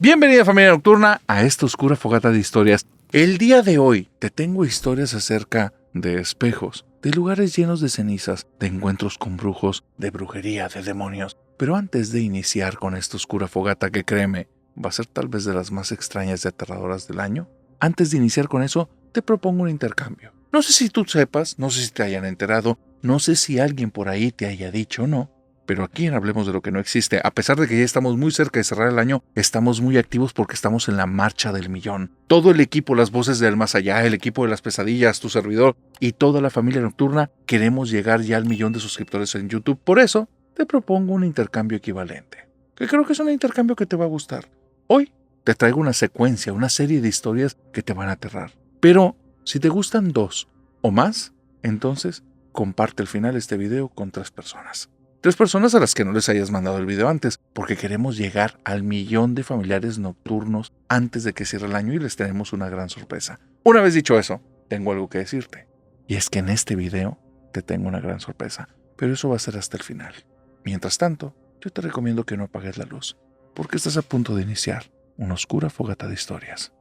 Bienvenida familia nocturna a esta oscura fogata de historias. El día de hoy te tengo historias acerca de espejos, de lugares llenos de cenizas, de encuentros con brujos, de brujería, de demonios. Pero antes de iniciar con esta oscura fogata que créeme, va a ser tal vez de las más extrañas y aterradoras del año, antes de iniciar con eso, te propongo un intercambio. No sé si tú sepas, no sé si te hayan enterado, no sé si alguien por ahí te haya dicho o no, pero aquí en Hablemos de lo que no existe, a pesar de que ya estamos muy cerca de cerrar el año, estamos muy activos porque estamos en la marcha del millón. Todo el equipo, las voces del más allá, el equipo de las pesadillas, tu servidor y toda la familia nocturna queremos llegar ya al 1,000,000 de suscriptores en YouTube. Por eso, te propongo un intercambio equivalente, que creo que es un intercambio que te va a gustar. Hoy te traigo una secuencia, una serie de historias que te van a aterrar. Pero, si te gustan 2 o más, entonces comparte al final este video con 3 personas. 3 personas a las que no les hayas mandado el video antes, porque queremos llegar al 1,000,000 de familiares nocturnos antes de que cierre el año y les tenemos una gran sorpresa. Una vez dicho eso, tengo algo que decirte. Y es que en este video te tengo una gran sorpresa, pero eso va a ser hasta el final. Mientras tanto, yo te recomiendo que no apagues la luz, porque estás a punto de iniciar una oscura fogata de historias.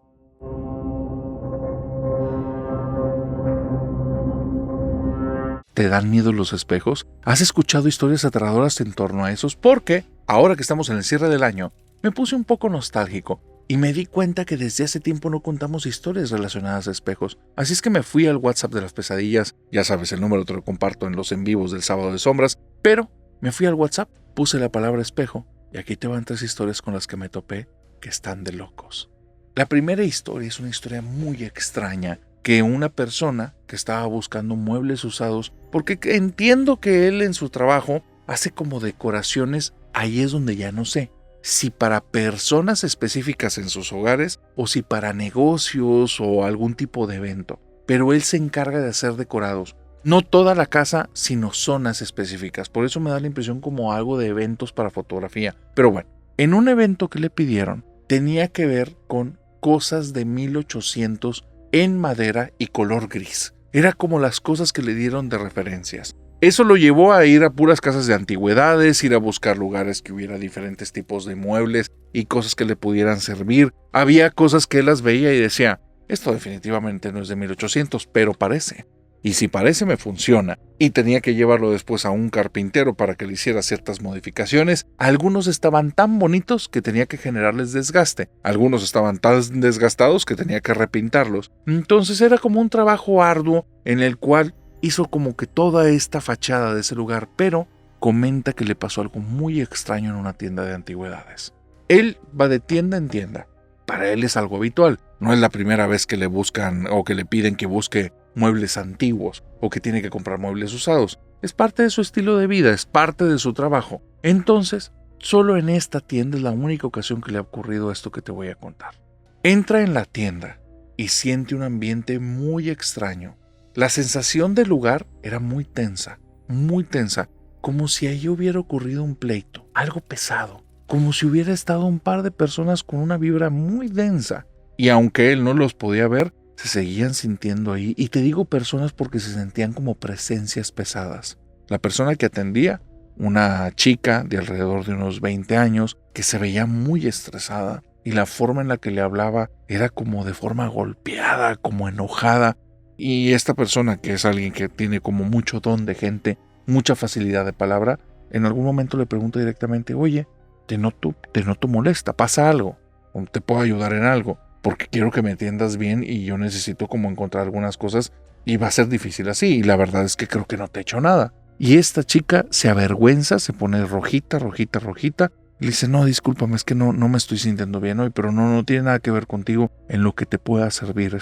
¿Te dan miedo los espejos? ¿Has escuchado historias aterradoras en torno a esos? Porque, ahora que estamos en el cierre del año, me puse un poco nostálgico y me di cuenta que desde hace tiempo no contamos historias relacionadas a espejos. Así es que me fui al WhatsApp de las pesadillas, ya sabes, el número te lo comparto en los en vivos del Sábado de Sombras, pero me fui al WhatsApp, puse la palabra espejo y aquí te van 3 historias con las que me topé que están de locos. La primera historia es una historia muy extraña, que una persona que estaba buscando muebles usados, porque entiendo que él en su trabajo hace como decoraciones, ahí es donde ya no sé, si para personas específicas en sus hogares o si para negocios o algún tipo de evento, pero él se encarga de hacer decorados, no toda la casa, sino zonas específicas, por eso me da la impresión como algo de eventos para fotografía, pero bueno, en un evento que le pidieron, tenía que ver con cosas de 1800 en madera y color gris. Era como las cosas que le dieron de referencias. Eso lo llevó a ir a puras casas de antigüedades, ir a buscar lugares que hubiera diferentes tipos de muebles y cosas que le pudieran servir. Había cosas que él las veía y decía, esto definitivamente no es de 1800, pero parece. Y si parece, me funciona. Y tenía que llevarlo después a un carpintero para que le hiciera ciertas modificaciones. Algunos estaban tan bonitos que tenía que generarles desgaste. Algunos estaban tan desgastados que tenía que repintarlos. Entonces era como un trabajo arduo en el cual hizo como que toda esta fachada de ese lugar, pero comenta que le pasó algo muy extraño en una tienda de antigüedades. Él va de tienda en tienda. Para él es algo habitual. No es la primera vez que le buscan o que le piden que busque muebles antiguos o que tiene que comprar muebles usados. Es parte de su estilo de vida, es parte de su trabajo. Entonces, solo en esta tienda es la única ocasión que le ha ocurrido esto que te voy a contar. Entra en la tienda y siente un ambiente muy extraño. La sensación del lugar era muy tensa, como si allí hubiera ocurrido un pleito, algo pesado, como si hubiera estado un par de personas con una vibra muy densa. Y aunque él no los podía ver, se seguían sintiendo ahí, y te digo personas porque se sentían como presencias pesadas. La persona que atendía, una chica de alrededor de unos 20 años, que se veía muy estresada, y la forma en la que le hablaba era como de forma golpeada, como enojada, y esta persona, que es alguien que tiene como mucho don de gente, mucha facilidad de palabra, en algún momento le pregunta directamente, oye, te noto molesta, ¿pasa algo? ¿O te puedo ayudar en algo? Porque quiero que me atiendas bien y yo necesito como encontrar algunas cosas y va a ser difícil así, y la verdad es que creo que no te he hecho nada. Y esta chica se avergüenza, se pone rojita, y le dice, no, discúlpame, es que no me estoy sintiendo bien hoy, pero no tiene nada que ver contigo, en lo que te pueda servir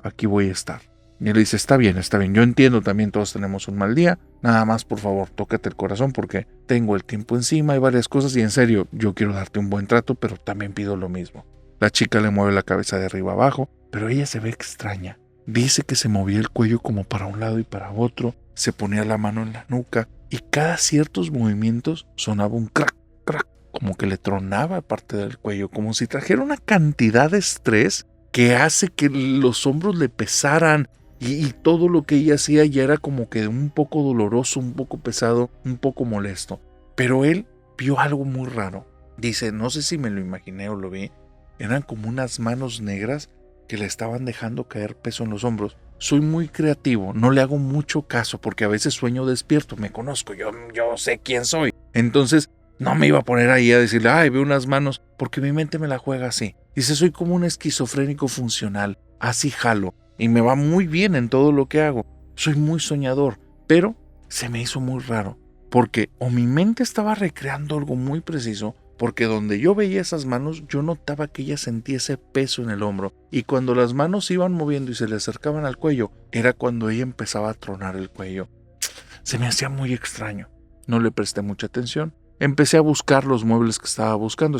aquí voy a estar. Y él le dice, está bien, yo entiendo también, todos tenemos un mal día, nada más por favor, tócate el corazón porque tengo el tiempo encima, hay varias cosas y en serio, yo quiero darte un buen trato, pero también pido lo mismo. La chica le mueve la cabeza de arriba abajo, pero ella se ve extraña. Dice que se movía el cuello como para un lado y para otro, se ponía la mano en la nuca y cada ciertos movimientos sonaba un crack, crack, como que le tronaba parte del cuello, como si trajera una cantidad de estrés que hace que los hombros le pesaran y todo lo que ella hacía ya era como que un poco doloroso, un poco pesado, un poco molesto. Pero él vio algo muy raro. Dice, no sé si me lo imaginé o lo vi, eran como unas manos negras que le estaban dejando caer peso en los hombros. Soy muy creativo, no le hago mucho caso porque a veces sueño despierto, me conozco, yo sé quién soy. Entonces no me iba a poner ahí a decirle, ay, veo unas manos, porque mi mente me la juega así. Dice, soy como un esquizofrénico funcional, así jalo, y me va muy bien en todo lo que hago. Soy muy soñador, pero se me hizo muy raro, porque o mi mente estaba recreando algo muy preciso, porque donde yo veía esas manos, yo notaba que ella sentía ese peso en el hombro, y cuando las manos se iban moviendo y se le acercaban al cuello, era cuando ella empezaba a tronar el cuello. Se me hacía muy extraño. No le presté mucha atención. Empecé a buscar los muebles que estaba buscando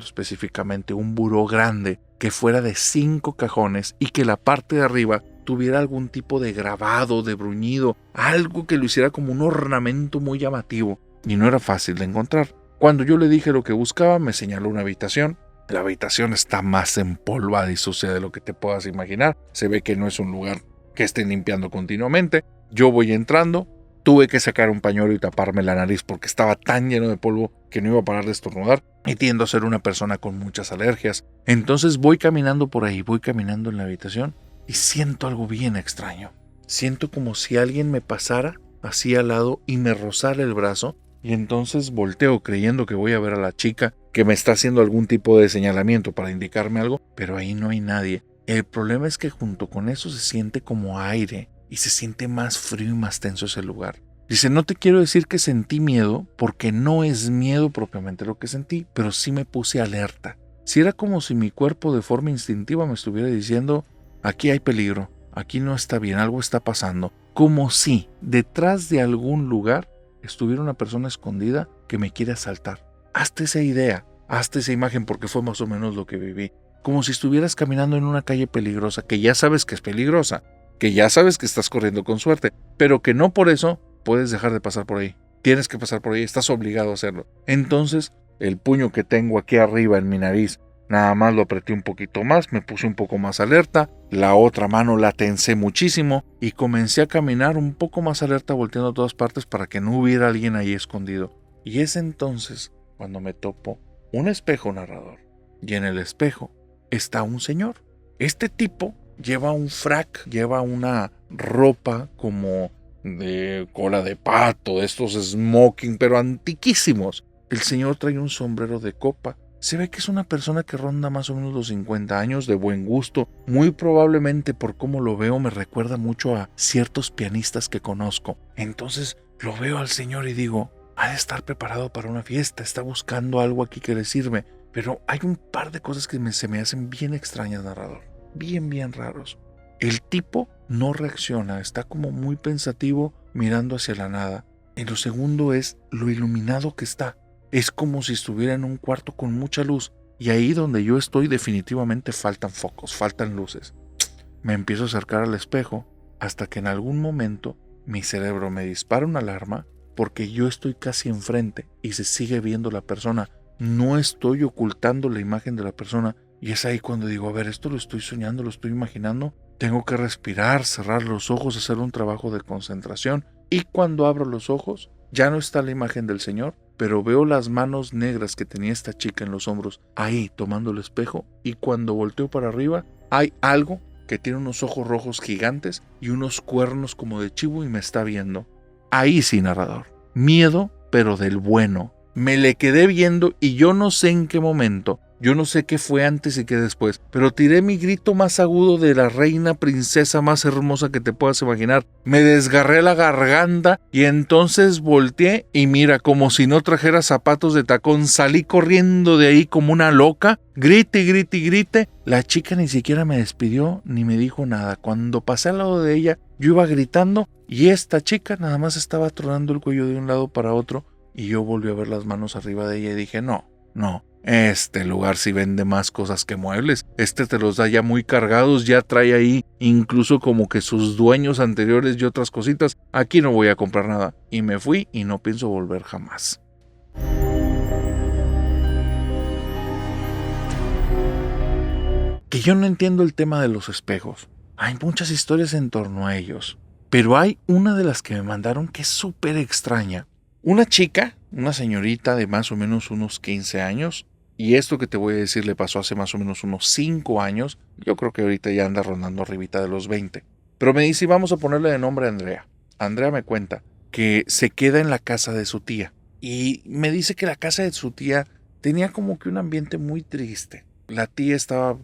específicamente un buró grande que fuera de 5 cajones y que la parte de arriba tuviera algún tipo de grabado, de bruñido, algo que lo hiciera como un ornamento muy llamativo, y no era fácil de encontrar. Cuando yo le dije lo que buscaba, me señaló una habitación. La habitación está más empolvada y sucia de lo que te puedas imaginar. Se ve que no es un lugar que estén limpiando continuamente. Yo voy entrando. Tuve que sacar un pañuelo y taparme la nariz porque estaba tan lleno de polvo que no iba a parar de estornudar, y tiendo a ser una persona con muchas alergias. Entonces voy caminando por ahí, voy caminando en la habitación y siento algo bien extraño. Siento como si alguien me pasara así al lado y me rozara el brazo, y entonces volteo creyendo que voy a ver a la chica que me está haciendo algún tipo de señalamiento para indicarme algo, pero ahí no hay nadie. El problema es que junto con eso se siente como aire, y se siente más frío y más tenso ese lugar. Dice, no te quiero decir que sentí miedo, porque no es miedo propiamente lo que sentí, pero sí me puse alerta. Sí, era como si mi cuerpo de forma instintiva me estuviera diciendo, aquí hay peligro, aquí no está bien, algo está pasando. Como si detrás de algún lugar estuviera una persona escondida que me quiere asaltar. Hazte esa idea, hazte esa imagen, porque fue más o menos lo que viví. Como si estuvieras caminando en una calle peligrosa, que ya sabes que es peligrosa, que ya sabes que estás corriendo con suerte, pero que no por eso puedes dejar de pasar por ahí. Tienes que pasar por ahí, estás obligado a hacerlo. Entonces, el puño que tengo aquí arriba en mi nariz, nada más lo apreté un poquito más, me puse un poco más alerta, la otra mano la tensé muchísimo y comencé a caminar un poco más alerta, volteando a todas partes para que no hubiera alguien ahí escondido. Y es entonces cuando me topo un espejo, narrador, y en el espejo está un señor. Este tipo lleva un frac, lleva una ropa como de cola de pato, de estos smoking, pero antiquísimos. El señor trae un sombrero de copa. Se ve que es una persona que ronda más o menos los 50 años, de buen gusto. Muy probablemente, por cómo lo veo, me recuerda mucho a ciertos pianistas que conozco. Entonces lo veo al señor y digo, ha de estar preparado para una fiesta, está buscando algo aquí que le sirve. Pero hay un par de cosas que se me hacen bien extrañas, narrador. Bien raros. El tipo no reacciona, está como muy pensativo mirando hacia la nada. Y lo segundo es lo iluminado que está. Es como si estuviera en un cuarto con mucha luz, y ahí donde yo estoy definitivamente faltan focos, faltan luces. Me empiezo a acercar al espejo hasta que en algún momento mi cerebro me dispara una alarma, porque yo estoy casi enfrente y se sigue viendo la persona. No estoy ocultando la imagen de la persona. Y es ahí cuando digo, a ver, esto lo estoy soñando, lo estoy imaginando. Tengo que respirar, cerrar los ojos, hacer un trabajo de concentración. Y cuando abro los ojos, ya no está la imagen del señor, pero veo las manos negras que tenía esta chica en los hombros, ahí tomando el espejo. Y cuando volteo para arriba, hay algo que tiene unos ojos rojos gigantes y unos cuernos como de chivo y me está viendo. Ahí sí, narrador. Miedo, pero del bueno. Me le quedé viendo y yo no sé en qué momento, yo no sé qué fue antes y qué después, pero tiré mi grito más agudo de la reina princesa más hermosa que te puedas imaginar. Me desgarré la garganta y entonces volteé y mira, como si no trajera zapatos de tacón, salí corriendo de ahí como una loca, grite. La chica ni siquiera me despidió ni me dijo nada. Cuando pasé al lado de ella, yo iba gritando y esta chica nada más estaba tronando el cuello de un lado para otro. Y yo volví a ver las manos arriba de ella y dije, no, este lugar sí vende más cosas que muebles. Este te los da ya muy cargados, ya trae ahí incluso como que sus dueños anteriores y otras cositas. Aquí no voy a comprar nada. Y me fui y no pienso volver jamás. Que yo no entiendo el tema de los espejos. Hay muchas historias en torno a ellos. Pero hay una de las que me mandaron que es súper extraña. Una chica, una señorita de más o menos unos 15 años, y esto que te voy a decir le pasó hace más o menos unos 5 años, yo creo que ahorita ya anda rondando arribita de los 20. Pero me dice, vamos a ponerle de nombre a Andrea. Andrea me cuenta que se queda en la casa de su tía. Y me dice que la casa de su tía tenía como que un ambiente muy triste. La tía estaba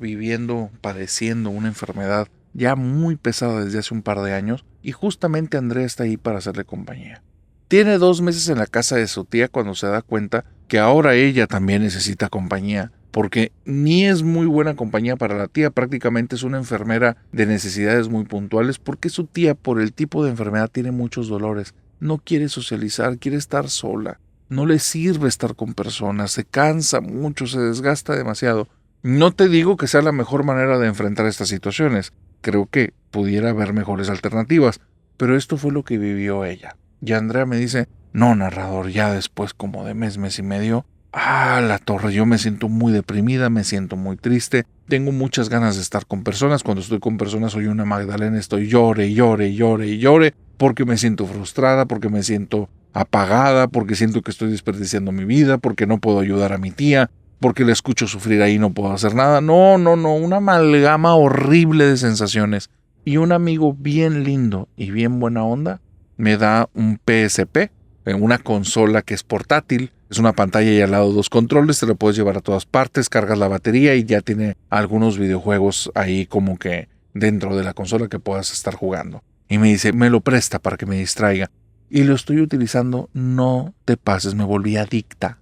padeciendo una enfermedad ya muy pesada desde hace un par de años y justamente Andrea está ahí para hacerle compañía. Tiene 2 meses en la casa de su tía cuando se da cuenta que ahora ella también necesita compañía, porque ni es muy buena compañía para la tía, prácticamente es una enfermera de necesidades muy puntuales, porque su tía por el tipo de enfermedad tiene muchos dolores, no quiere socializar, quiere estar sola, no le sirve estar con personas, se cansa mucho, se desgasta demasiado. No te digo que sea la mejor manera de enfrentar estas situaciones, creo que pudiera haber mejores alternativas, pero esto fue lo que vivió ella. Y Andrea me dice, no, narrador, ya después como de mes y medio, la torre, yo me siento muy deprimida, me siento muy triste, tengo muchas ganas de estar con personas, cuando estoy con personas soy una Magdalena, estoy llore, porque me siento frustrada, porque me siento apagada, porque siento que estoy desperdiciando mi vida, porque no puedo ayudar a mi tía, porque la escucho sufrir ahí y no puedo hacer nada. No, una amalgama horrible de sensaciones. Y un amigo bien lindo y bien buena onda me da un PSP, una consola que es portátil, es una pantalla y al lado 2 controles, te lo puedes llevar a todas partes, cargas la batería y ya tiene algunos videojuegos ahí como que dentro de la consola que puedas estar jugando. Y me dice, me lo presta para que me distraiga. Y lo estoy utilizando, no te pases, me volví adicta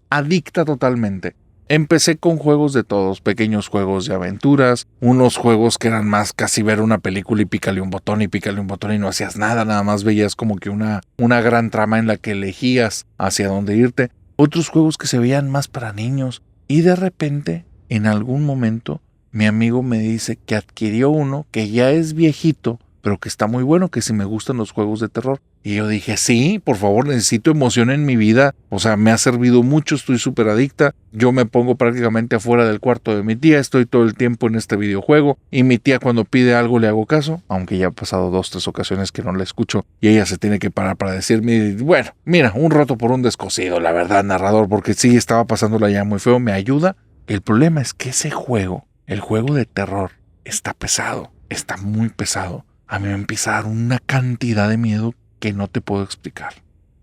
totalmente. Empecé con juegos de todos, pequeños juegos de aventuras, unos juegos que eran más casi ver una película y pícale un botón y no hacías nada más veías como que una gran trama en la que elegías hacia dónde irte. Otros juegos que se veían más para niños. Y de repente, en algún momento, mi amigo me dice que adquirió uno que ya es viejito, pero que está muy bueno, que si me gustan los juegos de terror. Y yo dije, sí, por favor, necesito emoción en mi vida. O sea, me ha servido mucho, estoy súper adicta. Yo me pongo prácticamente afuera del cuarto de mi tía, estoy todo el tiempo en este videojuego. Y mi tía cuando pide algo le hago caso, aunque ya ha pasado 2, 3 ocasiones que no la escucho. Y ella se tiene que parar para decirme, bueno, mira, un roto por un descosido, la verdad, narrador, porque sí, estaba pasándola ya muy feo, me ayuda. El problema es que ese juego, el juego de terror, está pesado, está muy pesado. A mí me empieza a dar una cantidad de miedo que no te puedo explicar.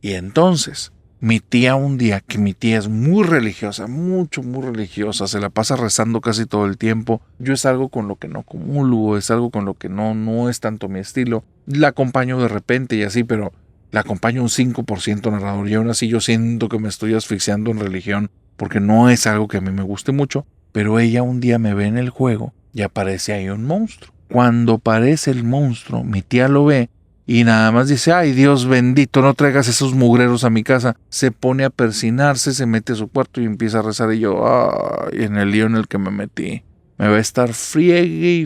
Y entonces, mi tía un día, que mi tía es muy religiosa, muy religiosa, se la pasa rezando casi todo el tiempo. Yo es algo con lo que no comulgo, es algo con lo que no es tanto mi estilo. La acompaño de repente y así, pero la acompaño un 5% narrador. Y aún así yo siento que me estoy asfixiando en religión, porque no es algo que a mí me guste mucho. Pero ella un día me ve en el juego y aparece ahí un monstruo. Cuando aparece el monstruo, mi tía lo ve y nada más dice, ay Dios bendito, no traigas esos mugreros a mi casa. Se pone a persinarse, se mete a su cuarto y empieza a rezar y yo, ay, en el lío en el que me metí. Me va a estar friegue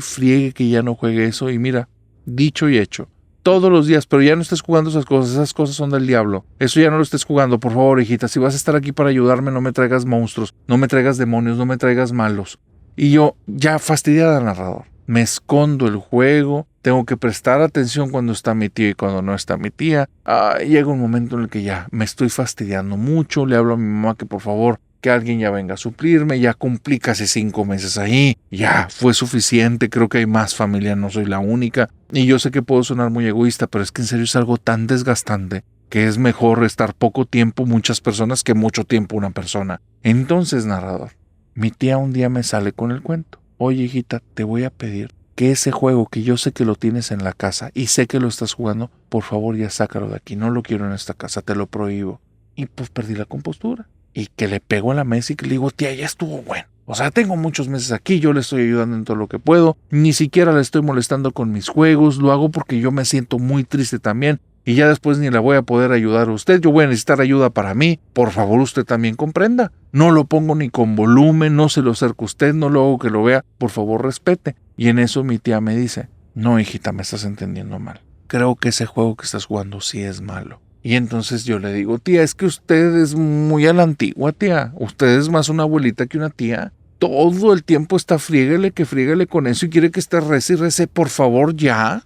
que ya no juegue eso y mira, dicho y hecho. Todos los días, pero ya no estés jugando esas cosas son del diablo. Eso ya no lo estés jugando, por favor, hijita. Si vas a estar aquí para ayudarme, no me traigas monstruos, no me traigas demonios, no me traigas malos. Y yo, ya fastidiada, narrador. Me escondo el juego, tengo que prestar atención cuando está mi tía y cuando no está mi tía. Llega un momento en el que ya me estoy fastidiando mucho, le hablo a mi mamá que por favor, que alguien ya venga a suplirme, ya cumplí casi 5 meses ahí, ya fue suficiente, creo que hay más familia, no soy la única. Y yo sé que puedo sonar muy egoísta, pero es que en serio es algo tan desgastante que es mejor estar poco tiempo muchas personas que mucho tiempo una persona. Entonces, narrador, mi tía un día me sale con el cuento. Oye, hijita, te voy a pedir que ese juego que yo sé que lo tienes en la casa y sé que lo estás jugando, por favor ya sácalo de aquí, no lo quiero en esta casa, te lo prohíbo. Y pues perdí la compostura. Y que le pego a la mesa y que le digo, tía, ya estuvo bueno. O sea, tengo muchos meses aquí, yo le estoy ayudando en todo lo que puedo, ni siquiera le estoy molestando con mis juegos, lo hago porque yo me siento muy triste también. Y ya después ni la voy a poder ayudar a usted, yo voy a necesitar ayuda para mí, por favor usted también comprenda. No lo pongo ni con volumen, no se lo acerco a usted, no lo hago que lo vea, por favor respete. Y en eso mi tía me dice, no hijita, me estás entendiendo mal. Creo que ese juego que estás jugando sí es malo. Y entonces yo le digo, tía, es que usted es muy a la antigua, tía. Usted es más una abuelita que una tía. Todo el tiempo está fríguele con eso y quiere que esté rece y rece. Por favor, ya.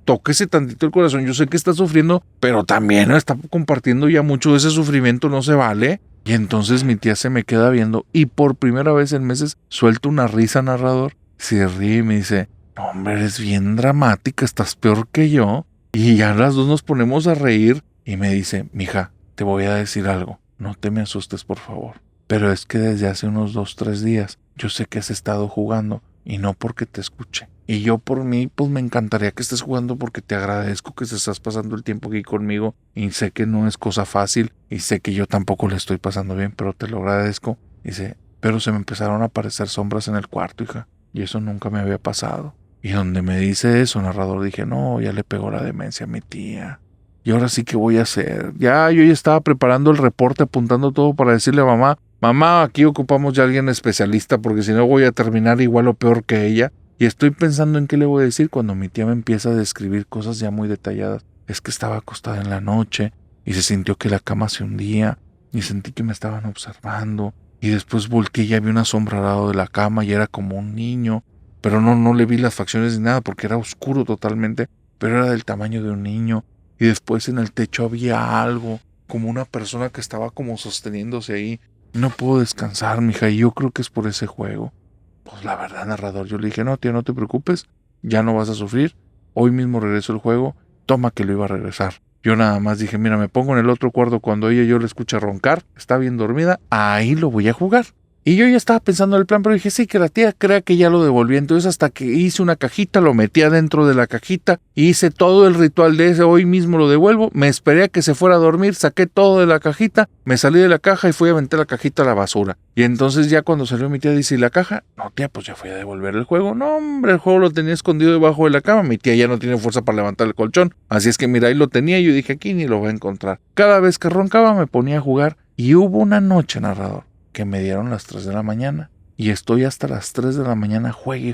Tóquese tantito el corazón. Yo sé que está sufriendo, pero también está compartiendo ya mucho de ese sufrimiento. No se vale. Y entonces mi tía se me queda viendo y por primera vez en meses suelta una risa, narrador. Se ríe y me dice, no, hombre, eres bien dramática, estás peor que yo. Y ya las dos nos ponemos a reír y me dice, mija, te voy a decir algo, no te me asustes por favor. Pero es que desde hace unos 2, 3 días yo sé que has estado jugando y no porque te escuche. Y yo por mí, pues me encantaría que estés jugando porque te agradezco que te estás pasando el tiempo aquí conmigo y sé que no es cosa fácil y sé que yo tampoco le estoy pasando bien, pero te lo agradezco. Dice, pero se me empezaron a aparecer sombras en el cuarto, hija, y eso nunca me había pasado. Y donde me dice eso, narrador, dije, no, ya le pegó la demencia a mi tía. Y ahora sí, ¿qué voy a hacer? Yo ya estaba preparando el reporte, apuntando todo para decirle a mamá, mamá, aquí ocupamos ya a alguien especialista porque si no voy a terminar igual o peor que ella. Y estoy pensando en qué le voy a decir cuando mi tía me empieza a describir cosas ya muy detalladas. Es que estaba acostada en la noche y se sintió que la cama se hundía y sentí que me estaban observando. Y después volteé y ya vi una sombra al lado de la cama y era como un niño. Pero no le vi las facciones ni nada porque era oscuro totalmente, pero era del tamaño de un niño. Y después en el techo había algo, como una persona que estaba como sosteniéndose ahí. No puedo descansar, mija, y yo creo que es por ese juego. Pues la verdad, narrador, yo le dije, no, tía, no te preocupes, ya no vas a sufrir. Hoy mismo regreso el juego, toma que lo iba a regresar. Yo nada más dije, mira, me pongo en el otro cuarto cuando ella y yo le escucha roncar, está bien dormida, ahí lo voy a jugar. Y yo ya estaba pensando en el plan, pero dije, sí, que la tía crea que ya lo devolví. Entonces hasta que hice una cajita, lo metí adentro de la cajita, hice todo el ritual de ese, hoy mismo lo devuelvo, me esperé a que se fuera a dormir, saqué todo de la cajita, me salí de la caja y fui a aventar la cajita a la basura. Y entonces ya cuando salió mi tía dice, ¿y la caja? No, tía, pues ya fui a devolver el juego. No, hombre, el juego lo tenía escondido debajo de la cama. Mi tía ya no tiene fuerza para levantar el colchón. Así es que mira, ahí lo tenía y yo dije, aquí ni lo voy a encontrar. Cada vez que roncaba me ponía a jugar y hubo una noche, narrador, que me dieron las 3 de la mañana. Y estoy hasta las 3 de la mañana, juegue,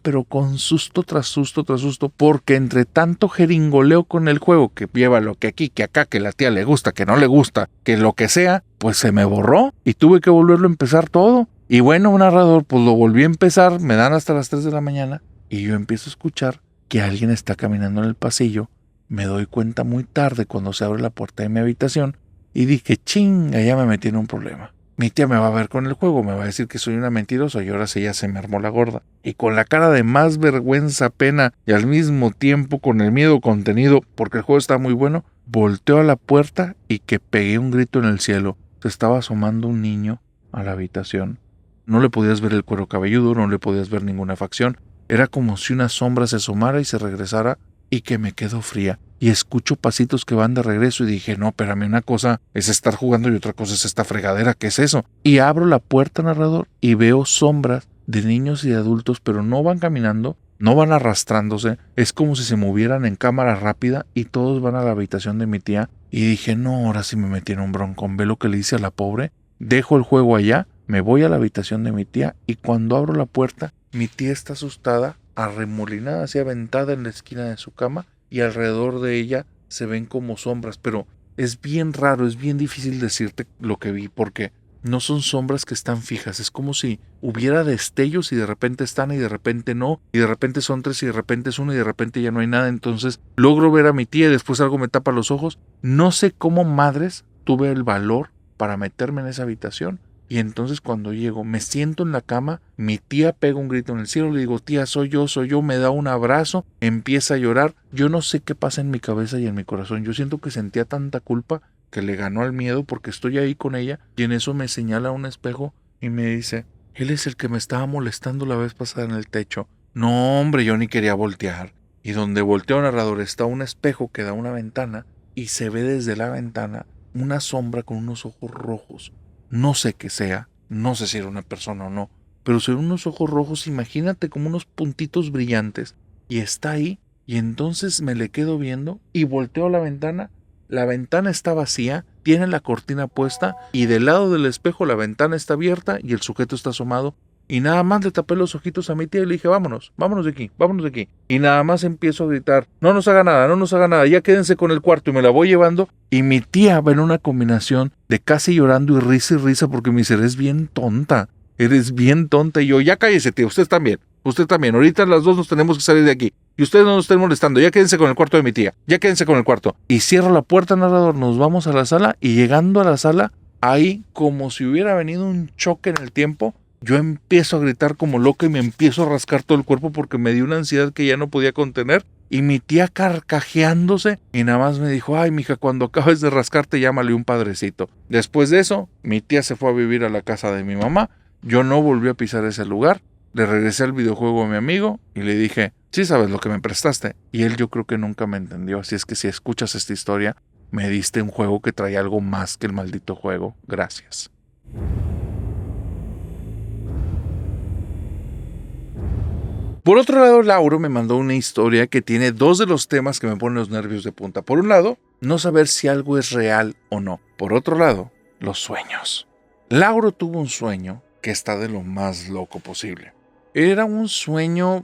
pero con susto tras susto tras susto, porque entre tanto jeringoleo con el juego, que lleva lo que aquí, que acá, que la tía le gusta, que no le gusta, que lo que sea, pues se me borró y tuve que volverlo a empezar todo. Y bueno, un narrador, pues lo volví a empezar, me dan hasta las 3 de la mañana y yo empiezo a escuchar que alguien está caminando en el pasillo. Me doy cuenta muy tarde cuando se abre la puerta de mi habitación y dije, chinga, ya me metí en un problema. Mi tía me va a ver con el juego, me va a decir que soy una mentirosa y ahora sí ya se me armó la gorda. Y con la cara de más vergüenza, pena y al mismo tiempo con el miedo contenido, porque el juego está muy bueno, volteo a la puerta y que pegué un grito en el cielo. Se estaba asomando un niño a la habitación. No le podías ver el cuero cabelludo, no le podías ver ninguna facción. Era como si una sombra se asomara y se regresara y que me quedo fría. Y escucho pasitos que van de regreso y dije, no, espérame, una cosa es estar jugando y otra cosa es esta fregadera, ¿qué es eso? Y abro la puerta, narrador, y veo sombras de niños y de adultos, pero no van caminando, no van arrastrándose, es como si se movieran en cámara rápida y todos van a la habitación de mi tía. Y dije, no, ahora sí me metí en un broncón, ve lo que le hice a la pobre, dejo el juego allá, me voy a la habitación de mi tía y cuando abro la puerta, mi tía está asustada, arremolinada, así aventada en la esquina de su cama, y alrededor de ella se ven como sombras, pero es bien raro, es bien difícil decirte lo que vi porque no son sombras que están fijas, es como si hubiera destellos y de repente están y de repente no, y de repente son 3 y de repente es 1 y de repente ya no hay nada. Entonces logro ver a mi tía y después algo me tapa los ojos. No sé cómo madres tuve el valor para meterme en esa habitación. Y entonces cuando llego, me siento en la cama, mi tía pega un grito en el cielo, le digo, tía, soy yo, me da un abrazo, empieza a llorar. Yo no sé qué pasa en mi cabeza y en mi corazón. Yo siento que sentía tanta culpa que le ganó al miedo porque estoy ahí con ella y en eso me señala un espejo y me dice, él es el que me estaba molestando la vez pasada en el techo. No, hombre, yo ni quería voltear. Y donde volteo, narrador, está un espejo que da a una ventana y se ve desde la ventana una sombra con unos ojos rojos. No sé qué sea, no sé si era una persona o no, pero son unos ojos rojos, imagínate como unos puntitos brillantes, y está ahí, y entonces me le quedo viendo y volteo a la ventana está vacía, tiene la cortina puesta, y del lado del espejo la ventana está abierta y el sujeto está asomado, y nada más le tapé los ojitos a mi tía y le dije, vámonos de aquí, y nada más empiezo a gritar, no nos haga nada, ya quédense con el cuarto, y me la voy llevando, y mi tía va en una combinación de casi llorando y risa porque me dice, eres bien tonta, y yo, ya cállese tía, usted también, ahorita las dos nos tenemos que salir de aquí, y ustedes no nos estén molestando, ya quédense con el cuarto de mi tía, y cierro la puerta, narrador, nos vamos a la sala, y llegando a la sala, Ahí, como si hubiera venido un choque en el tiempo, yo empiezo a gritar como loca y me empiezo a rascar todo el cuerpo porque me dio una ansiedad que ya no podía contener. Y mi tía carcajeándose y nada más me dijo, ay, mija, cuando acabes de rascarte llámale un padrecito. Después de eso, mi tía se fue a vivir a la casa de mi mamá. Yo no volví a pisar ese lugar. Le regresé al videojuego a mi amigo y le dije, sí sabes lo que me prestaste. Y él yo creo que nunca me entendió. Así es que si escuchas esta historia, me diste un juego que traía algo más que el maldito juego. Gracias. Por otro lado, Lauro me mandó una historia que tiene dos de los temas que me ponen los nervios de punta. Por un lado, no saber si algo es real o no. Por otro lado, los sueños. Lauro tuvo un sueño que está de lo más loco posible. Era un sueño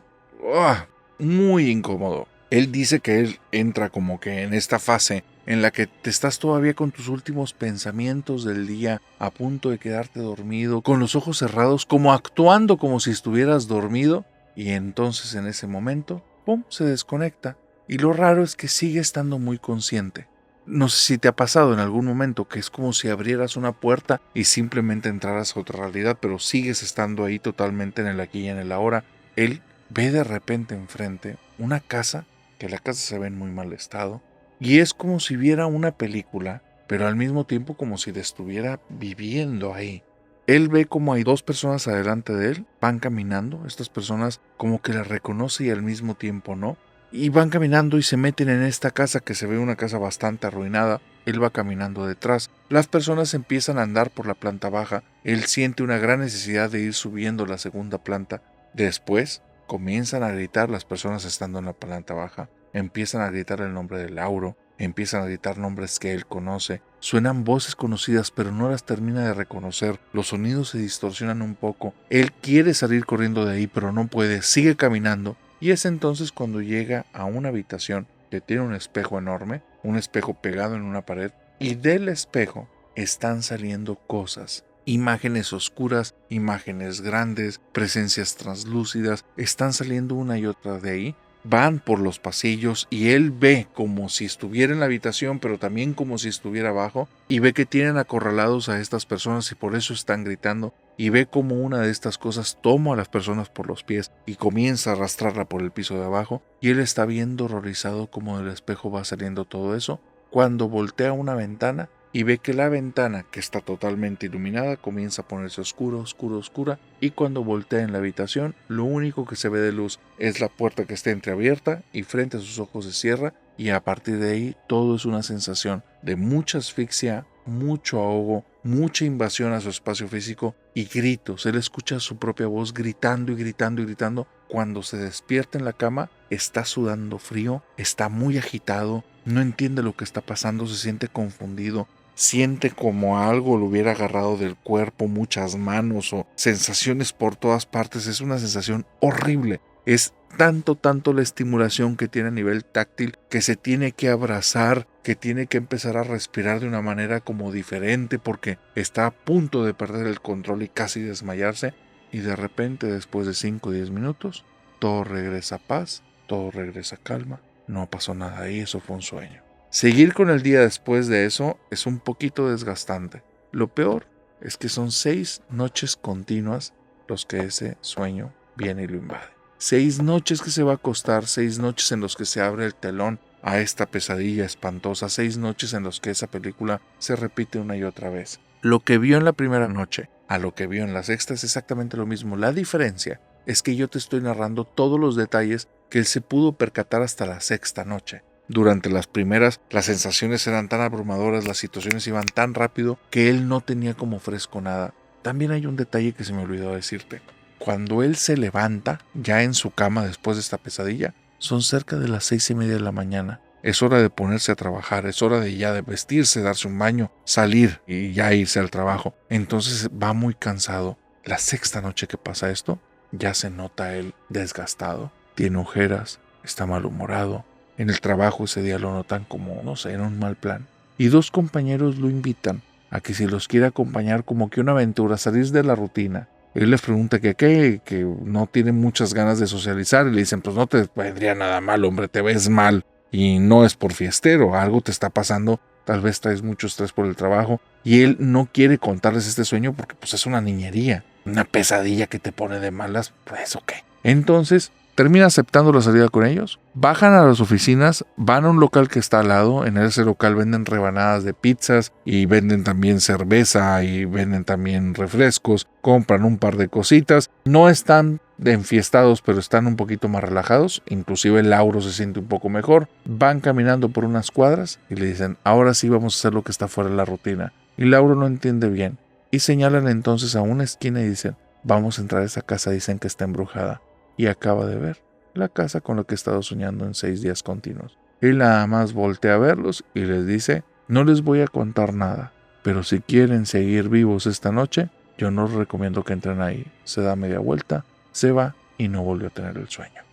muy incómodo. Él dice que él entra como que en esta fase en la que te estás todavía con tus últimos pensamientos del día, a punto de quedarte dormido, con los ojos cerrados, como actuando como si estuvieras dormido. Y entonces en ese momento, ¡pum!, se desconecta. Y lo raro es que sigue estando muy consciente. No sé si te ha pasado en algún momento que es como si abrieras una puerta y simplemente entraras a otra realidad, pero sigues estando ahí totalmente en el aquí y en el ahora. Él ve de repente enfrente una casa, que la casa se ve en muy mal estado, y es como si viera una película, pero al mismo tiempo como si estuviera viviendo ahí. Él ve como hay dos personas adelante de él, van caminando, estas personas como que las reconoce y al mismo tiempo no, y van caminando y se meten en esta casa que se ve una casa bastante arruinada. Él va caminando detrás, las personas empiezan a andar por la planta baja, él siente una gran necesidad de ir subiendo la segunda planta, después comienzan a gritar las personas estando en la planta baja, empiezan a gritar el nombre de Lauro, empiezan a gritar nombres que él conoce, suenan voces conocidas pero no las termina de reconocer, los sonidos se distorsionan un poco, él quiere salir corriendo de ahí pero no puede, sigue caminando y es entonces cuando llega a una habitación que tiene un espejo enorme, un espejo pegado en una pared y del espejo están saliendo cosas. Imágenes oscuras, imágenes grandes, presencias translúcidas, están saliendo una y otra de ahí. Van por los pasillos y él ve como si estuviera en la habitación, pero también como si estuviera abajo, y ve que tienen acorralados a estas personas y por eso están gritando, y ve como una de estas cosas toma a las personas por los pies y comienza a arrastrarla por el piso de abajo, y él está viendo horrorizado como del espejo va saliendo todo eso, cuando voltea a una ventana y ve que la ventana, que está totalmente iluminada, comienza a ponerse oscura, y cuando voltea en la habitación, lo único que se ve de luz es la puerta que está entreabierta y frente a sus ojos se cierra, y a partir de ahí todo es una sensación de mucha asfixia, mucho ahogo, mucha invasión a su espacio físico y gritos. Él escucha su propia voz gritando y gritando y gritando. Cuando se despierta en la cama, está sudando frío, está muy agitado, no entiende lo que está pasando, se siente confundido. Siente como algo lo hubiera agarrado del cuerpo, muchas manos o sensaciones por todas partes. Es una sensación horrible. Es tanto la estimulación que tiene a nivel táctil que se tiene que abrazar, que tiene que empezar a respirar de una manera como diferente porque está a punto de perder el control y casi desmayarse. Y de repente, después de 5 o 10 minutos, todo regresa a paz, todo regresa a calma. No pasó nada ahí, eso fue un sueño. Seguir con el día después de eso es un poquito desgastante. Lo peor es que son 6 noches continuas los que ese sueño viene y lo invade. 6 noches que se va a acostar, 6 noches en los que se abre el telón a esta pesadilla espantosa, 6 noches en los que esa película se repite una y otra vez. Lo que vio en la primera noche a lo que vio en la sexta es exactamente lo mismo. La diferencia es que yo te estoy narrando todos los detalles que él se pudo percatar hasta la sexta noche. Durante las primeras, las sensaciones eran tan abrumadoras, las situaciones iban tan rápido que él no tenía como fresco nada. También hay un detalle que se me olvidó decirte. Cuando él se levanta, ya en su cama después de esta pesadilla, son cerca de las 6:30 de la mañana. Es hora de ponerse a trabajar, es hora de ya de vestirse, darse un baño, salir y ya irse al trabajo. Entonces va muy cansado. La sexta noche que pasa esto, ya se nota él desgastado, tiene ojeras, está malhumorado. En el trabajo ese día lo notan como, no sé, en un mal plan. Y 2 compañeros lo invitan a que si los quiere acompañar como que una aventura, salir de la rutina. Él les pregunta que no tiene muchas ganas de socializar y le dicen, pues no te vendría nada mal, hombre, te ves mal y no es por fiestero, algo te está pasando tal vez traes mucho estrés por el trabajo y él no quiere contarles este sueño porque pues es una niñería, una pesadilla que te pone de malas, pues ok. Entonces termina aceptando la salida con ellos, bajan a las oficinas, van a un local que está al lado, en ese local venden rebanadas de pizzas y venden también cerveza y venden también refrescos, compran un par de cositas, no están enfiestados pero están un poquito más relajados, inclusive Lauro se siente un poco mejor, van caminando por unas cuadras y le dicen, ahora sí vamos a hacer lo que está fuera de la rutina, y Lauro no entiende bien y señalan entonces a una esquina y dicen, vamos a entrar a esa casa, dicen que está embrujada. Y acaba de ver la casa con la que he estado soñando en 6 días continuos. Él nada más voltea a verlos y les dice, no les voy a contar nada, pero si quieren seguir vivos esta noche, yo no les recomiendo que entren ahí. Se da media vuelta, se va y no volvió a tener el sueño.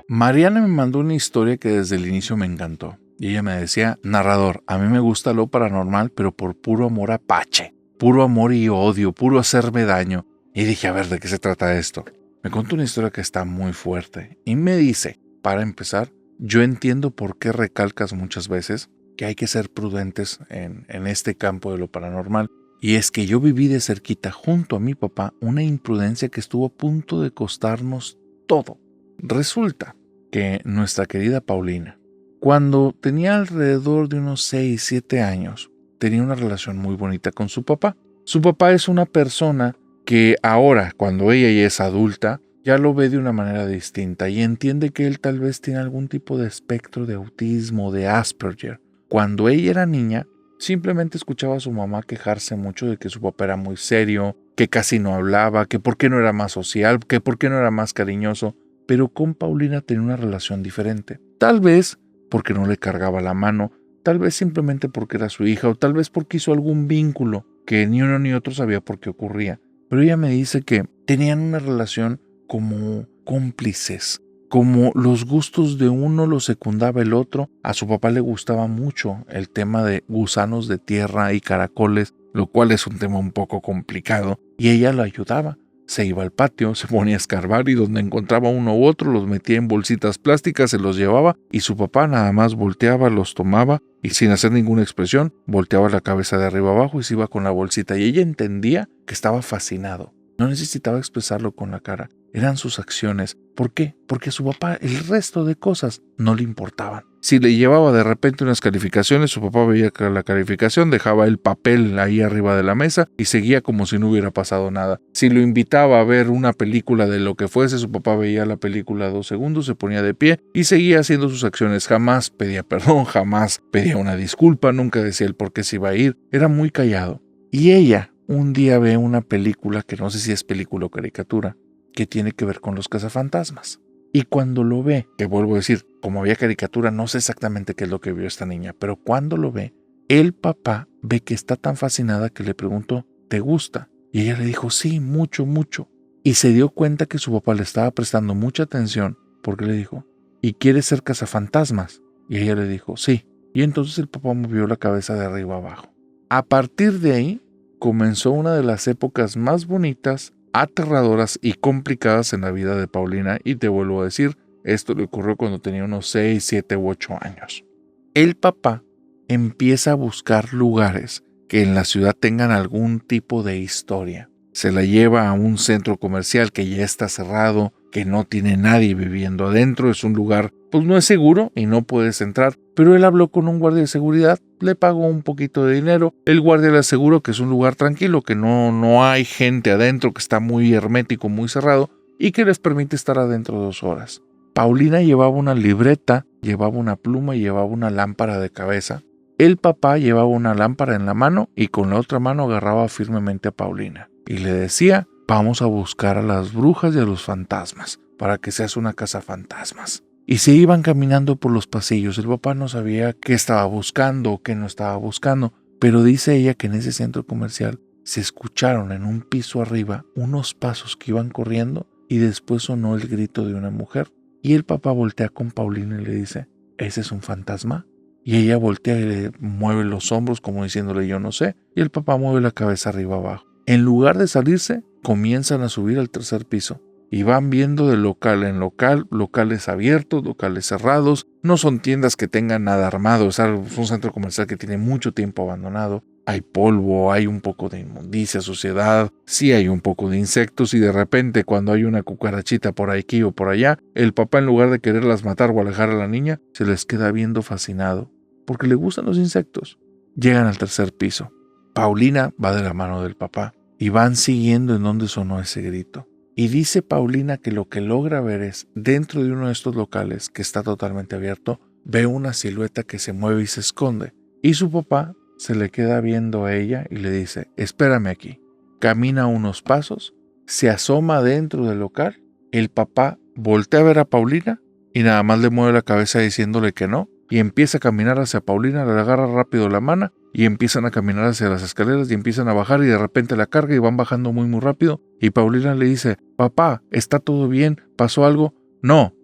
Mariana me mandó una historia que desde el inicio me encantó. Y ella me decía, narrador, a mí me gusta lo paranormal, pero por puro amor apache. Puro amor y odio, puro hacerme daño. Y dije, a ver, ¿de qué se trata esto? Me contó una historia que está muy fuerte. Y me dice, para empezar, yo entiendo por qué recalcas muchas veces que hay que ser prudentes en este campo de lo paranormal. Y es que yo viví de cerquita junto a mi papá una imprudencia que estuvo a punto de costarnos todo. Resulta que nuestra querida Paulina, cuando tenía alrededor de unos 6, 7 años, tenía una relación muy bonita con su papá. Su papá es una persona que ahora, cuando ella ya es adulta, ya lo ve de una manera distinta y entiende que él tal vez tiene algún tipo de espectro de autismo, de Asperger. Cuando ella era niña, simplemente escuchaba a su mamá quejarse mucho de que su papá era muy serio, que casi no hablaba, que por qué no era más social, que por qué no era más cariñoso. Pero con Paulina tenía una relación diferente. Tal vez porque no le cargaba la mano, tal vez simplemente porque era su hija o tal vez porque hizo algún vínculo que ni uno ni otro sabía por qué ocurría. Pero ella me dice que tenían una relación como cómplices, como los gustos de uno los secundaba el otro. A su papá le gustaba mucho el tema de gusanos de tierra y caracoles, lo cual es un tema un poco complicado, y ella lo ayudaba. Se iba al patio, se ponía a escarbar y donde encontraba uno u otro los metía en bolsitas plásticas, se los llevaba y su papá nada más volteaba, los tomaba y sin hacer ninguna expresión, volteaba la cabeza de arriba abajo y se iba con la bolsita y ella entendía que estaba fascinado. No necesitaba expresarlo con la cara, eran sus acciones. ¿Por qué? Porque a su papá el resto de cosas no le importaban. Si le llevaba de repente unas calificaciones, su papá veía la calificación, dejaba el papel ahí arriba de la mesa y seguía como si no hubiera pasado nada. Si lo invitaba a ver una película de lo que fuese, su papá veía la película 2 segundos, se ponía de pie y seguía haciendo sus acciones. Jamás pedía perdón, jamás pedía una disculpa, nunca decía el por qué se iba a ir. Era muy callado. Y ella un día ve una película, que no sé si es película o caricatura, que tiene que ver con los cazafantasmas. Y cuando lo ve, que vuelvo a decir, como había caricatura, no sé exactamente qué es lo que vio esta niña, pero cuando lo ve, el papá ve que está tan fascinada que le preguntó, ¿te gusta? Y ella le dijo, sí, mucho, mucho. Y se dio cuenta que su papá le estaba prestando mucha atención porque le dijo, ¿y quieres ser cazafantasmas? Y ella le dijo, sí. Y entonces el papá movió la cabeza de arriba abajo. A partir de ahí, comenzó una de las épocas más bonitas, aterradoras y complicadas en la vida de Paulina, y te vuelvo a decir, esto le ocurrió cuando tenía unos 6, 7 u 8 años. El papá empieza a buscar lugares que en la ciudad tengan algún tipo de historia. Se la lleva a un centro comercial que ya está cerrado, que no tiene nadie viviendo adentro, es un lugar, pues no es seguro y no puedes entrar, pero él habló con un guardia de seguridad, le pagó un poquito de dinero, el guardia le aseguró que es un lugar tranquilo, que no hay gente adentro, que está muy hermético, muy cerrado y que les permite estar adentro 2 horas. Paulina llevaba una libreta, llevaba una pluma y llevaba una lámpara de cabeza. El papá llevaba una lámpara en la mano y con la otra mano agarraba firmemente a Paulina y le decía, vamos a buscar a las brujas y a los fantasmas para que seas una cazafantasmas. Y se iban caminando por los pasillos. El papá no sabía qué estaba buscando o qué no estaba buscando, pero dice ella que en ese centro comercial se escucharon en un piso arriba unos pasos que iban corriendo y después sonó el grito de una mujer. Y el papá voltea con Paulina y le dice, ¿ese es un fantasma? Y ella voltea y le mueve los hombros como diciéndole yo no sé. Y el papá mueve la cabeza arriba abajo. En lugar de salirse, comienzan a subir al 3er piso. y van viendo de local en local, locales abiertos, locales cerrados. No son tiendas que tengan nada armado, es un centro comercial que tiene mucho tiempo abandonado. Hay polvo, hay un poco de inmundicia, suciedad, sí hay un poco de insectos y de repente cuando hay una cucarachita por aquí o por allá, el papá en lugar de quererlas matar o alejar a la niña, se les queda viendo fascinado, porque le gustan los insectos. Llegan al tercer piso. Paulina va de la mano del papá y van siguiendo en donde sonó ese grito. Y dice Paulina que lo que logra ver es, dentro de uno de estos locales que está totalmente abierto, ve una silueta que se mueve y se esconde. Y su papá se le queda viendo a ella y le dice, espérame aquí. Camina unos pasos, se asoma dentro del local, el papá voltea a ver a Paulina y nada más le mueve la cabeza diciéndole que no, y empieza a caminar hacia Paulina, le agarra rápido la mano y empiezan a caminar hacia las escaleras y empiezan a bajar y de repente la carga y van bajando muy rápido y Paulina le dice, papá, ¿está todo bien? ¿Pasó algo? No,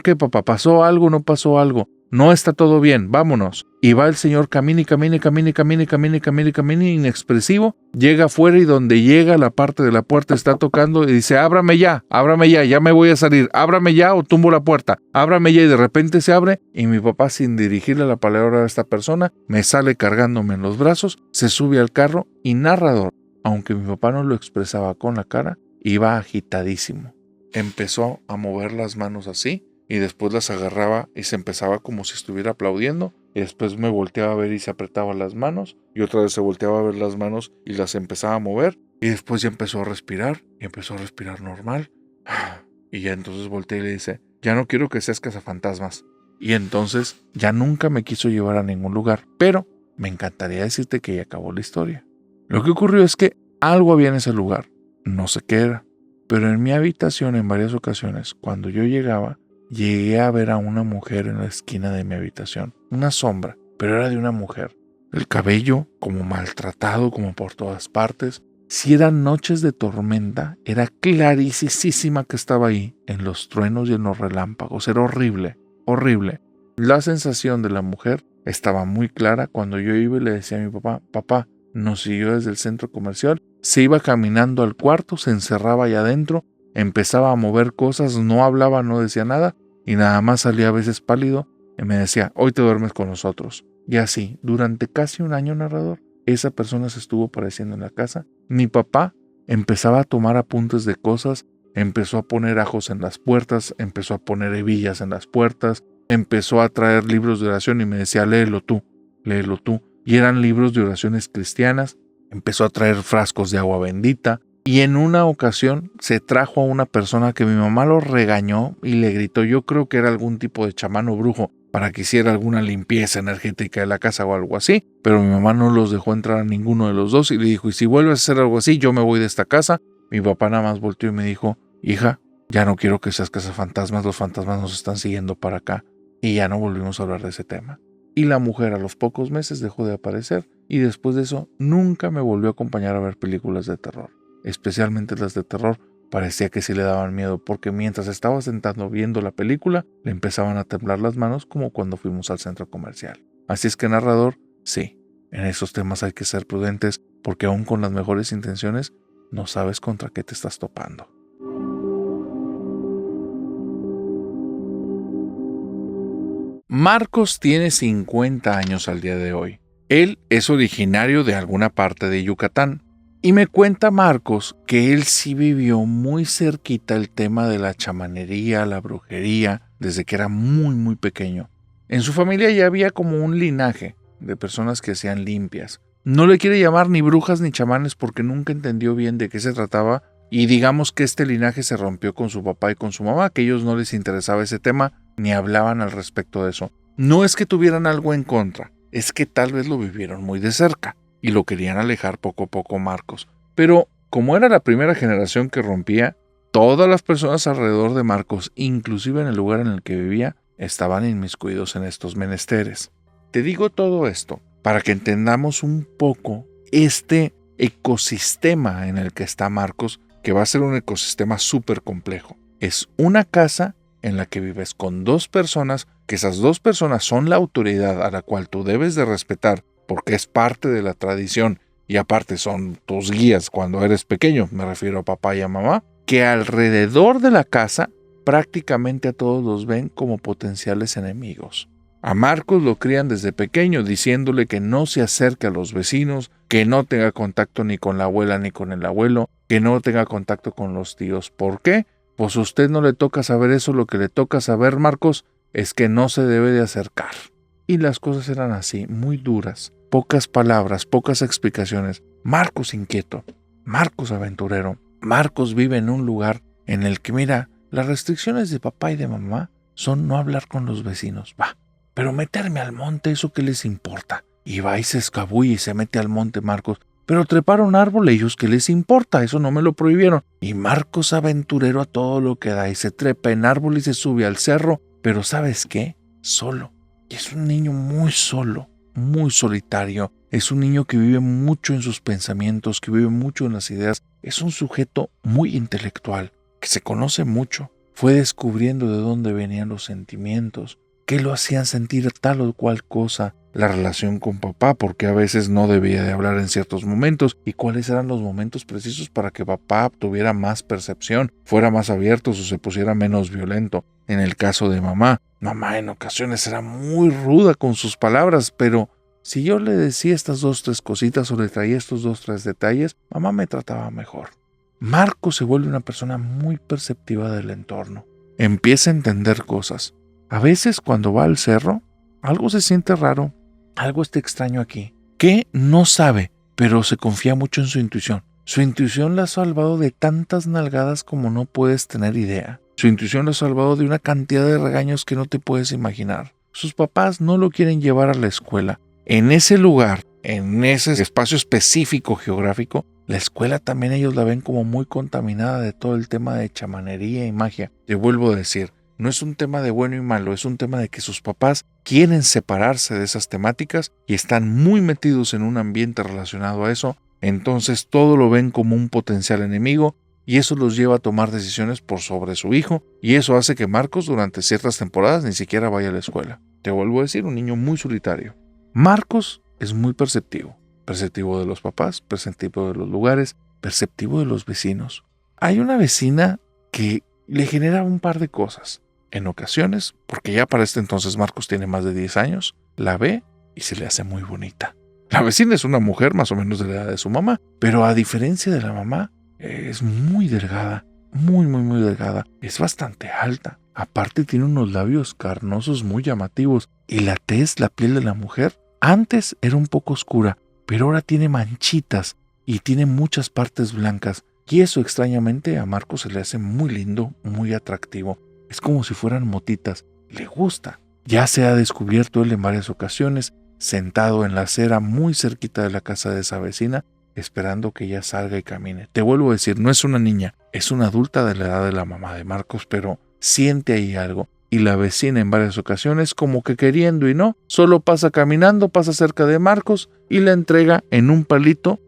¿qué papá? ¿Pasó algo? ¿No pasó algo? No está todo bien, vámonos. Y va el señor, camina, inexpresivo, llega afuera y donde llega la parte de la puerta está tocando y dice, ábrame ya, ya me voy a salir, ábrame ya o tumbo la puerta, ábrame ya y de repente se abre y mi papá sin dirigirle la palabra a esta persona, me sale cargándome en los brazos, se sube al carro y narrador, aunque mi papá no lo expresaba con la cara, iba agitadísimo. Empezó a mover las manos así, y después las agarraba y se empezaba como si estuviera aplaudiendo y después me volteaba a ver y se apretaba las manos y otra vez se volteaba a ver las manos y las empezaba a mover y después ya empezó a respirar y empezó a respirar normal y ya entonces volteé y le dice, ya no quiero que seas cazafantasmas. Y entonces ya nunca me quiso llevar a ningún lugar, pero me encantaría decirte que ya acabó la historia. Lo que ocurrió es que algo había en ese lugar, no sé qué era, pero en mi habitación en varias ocasiones cuando yo llegaba, llegué a ver a una mujer en la esquina de mi habitación, una sombra, pero era de una mujer. El cabello como maltratado como por todas partes. Si eran noches de tormenta, era clarísima que estaba ahí, en los truenos y en los relámpagos. Era horrible, horrible. La sensación de la mujer estaba muy clara cuando yo iba y le decía a mi papá, papá, nos siguió desde el centro comercial, se iba caminando al cuarto, se encerraba allá adentro, empezaba a mover cosas, no hablaba, no decía nada y nada más salía a veces pálido y me decía, hoy te duermes con nosotros. Y así, durante casi un año, narrador, esa persona se estuvo apareciendo en la casa. Mi papá empezaba a tomar apuntes de cosas, empezó a poner ajos en las puertas, empezó a poner hebillas en las puertas, empezó a traer libros de oración y me decía, léelo tú. Y eran libros de oraciones cristianas, empezó a traer frascos de agua bendita. Y en una ocasión se trajo a una persona que mi mamá lo regañó y le gritó, yo creo que era algún tipo de chamán o brujo para que hiciera alguna limpieza energética de la casa o algo así, pero mi mamá no los dejó entrar a ninguno de los dos y le dijo, y si vuelves a hacer algo así, yo me voy de esta casa. Mi papá nada más volteó y me dijo, hija, ya no quiero que seas cazafantasmas, los fantasmas nos están siguiendo para acá. Y ya no volvimos a hablar de ese tema. Y la mujer a los pocos meses dejó de aparecer y después de eso nunca me volvió a acompañar a ver películas de terror. Especialmente las de terror, parecía que sí le daban miedo porque mientras estaba sentado viendo la película, le empezaban a temblar las manos como cuando fuimos al centro comercial. Así es que, narrador, sí, en esos temas hay que ser prudentes porque aún con las mejores intenciones, no sabes contra qué te estás topando. Marcos tiene 50 años al día de hoy. Él es originario de alguna parte de Yucatán. Y me cuenta Marcos que él sí vivió muy cerquita el tema de la chamanería, la brujería, desde que era muy pequeño. En su familia ya había como un linaje de personas que hacían limpias. No le quiere llamar ni brujas ni chamanes porque nunca entendió bien de qué se trataba y digamos que este linaje se rompió con su papá y con su mamá, que a ellos no les interesaba ese tema ni hablaban al respecto de eso. No es que tuvieran algo en contra, es que tal vez lo vivieron muy de cerca. Y lo querían alejar poco a poco Marcos. Pero como era la primera generación que rompía, todas las personas alrededor de Marcos, inclusive en el lugar en el que vivía, estaban inmiscuidos en estos menesteres. Te digo todo esto para que entendamos un poco este ecosistema en el que está Marcos, que va a ser un ecosistema súper complejo. Es una casa en la que vives con dos personas, que esas dos personas son la autoridad a la cual tú debes de respetar, porque es parte de la tradición y aparte son tus guías cuando eres pequeño, me refiero a papá y a mamá, que alrededor de la casa prácticamente a todos los ven como potenciales enemigos. A Marcos lo crían desde pequeño diciéndole que no se acerque a los vecinos, que no tenga contacto ni con la abuela ni con el abuelo, que no tenga contacto con los tíos. ¿Por qué? Pues a usted no le toca saber eso, lo que le toca saber, Marcos, es que no se debe de acercar. Y las cosas eran así, muy duras, pocas palabras, pocas explicaciones. Marcos inquieto, Marcos aventurero, Marcos vive en un lugar en el que, mira, las restricciones de papá y de mamá son no hablar con los vecinos, va. Pero meterme al monte, ¿eso qué les importa? Y va y se escabulle y se mete al monte Marcos. Pero trepar un árbol, ¿ellos qué les importa? Eso no me lo prohibieron. Y Marcos aventurero a todo lo que da y se trepa en árbol y se sube al cerro. Pero ¿sabes qué? Solo. Y es un niño muy solo, muy solitario. Es un niño que vive mucho en sus pensamientos, que vive mucho en las ideas. Es un sujeto muy intelectual, que se conoce mucho. Fue descubriendo de dónde venían los sentimientos, qué lo hacían sentir tal o cual cosa, la relación con papá, porque a veces no debía de hablar en ciertos momentos, y cuáles eran los momentos precisos para que papá tuviera más percepción, fuera más abierto o se pusiera menos violento. En el caso de mamá en ocasiones era muy ruda con sus palabras, pero si yo le decía estas 2 o 3 cositas o le traía estos 2 o 3 detalles, mamá me trataba mejor. Marcos se vuelve una persona muy perceptiva del entorno. Empieza a entender cosas. A veces cuando va al cerro, algo se siente raro, algo está extraño aquí, que no sabe, pero se confía mucho en su intuición. Su intuición la ha salvado de tantas nalgadas como no puedes tener idea. Su intuición la ha salvado de una cantidad de regaños que no te puedes imaginar. Sus papás no lo quieren llevar a la escuela. En ese lugar, en ese espacio específico geográfico, la escuela también ellos la ven como muy contaminada de todo el tema de chamanería y magia. Te vuelvo a decir, no es un tema de bueno y malo, es un tema de que sus papás quieren separarse de esas temáticas y están muy metidos en un ambiente relacionado a eso, entonces todo lo ven como un potencial enemigo y eso los lleva a tomar decisiones por sobre su hijo y eso hace que Marcos durante ciertas temporadas ni siquiera vaya a la escuela. Te vuelvo a decir, un niño muy solitario. Marcos es muy perceptivo de los papás, perceptivo de los lugares, perceptivo de los vecinos. Hay una vecina que le genera un par de cosas. En ocasiones, porque ya para este entonces Marcos tiene más de 10 años, la ve y se le hace muy bonita. La vecina es una mujer más o menos de la edad de su mamá, pero a diferencia de la mamá, es muy delgada, muy delgada. Es bastante alta. Aparte tiene unos labios carnosos muy llamativos y la tez, la piel de la mujer, antes era un poco oscura, pero ahora tiene manchitas y tiene muchas partes blancas. Y eso extrañamente a Marcos se le hace muy lindo, muy atractivo. Es como si fueran motitas. Le gusta. Ya se ha descubierto él en varias ocasiones, sentado en la acera muy cerquita de la casa de esa vecina, esperando que ella salga y camine. Te vuelvo a decir, no es una niña, es una adulta de la edad de la mamá de Marcos, pero siente ahí algo. Y la vecina en varias ocasiones, como que queriendo y no, solo pasa caminando, pasa cerca de Marcos y le entrega en un palito,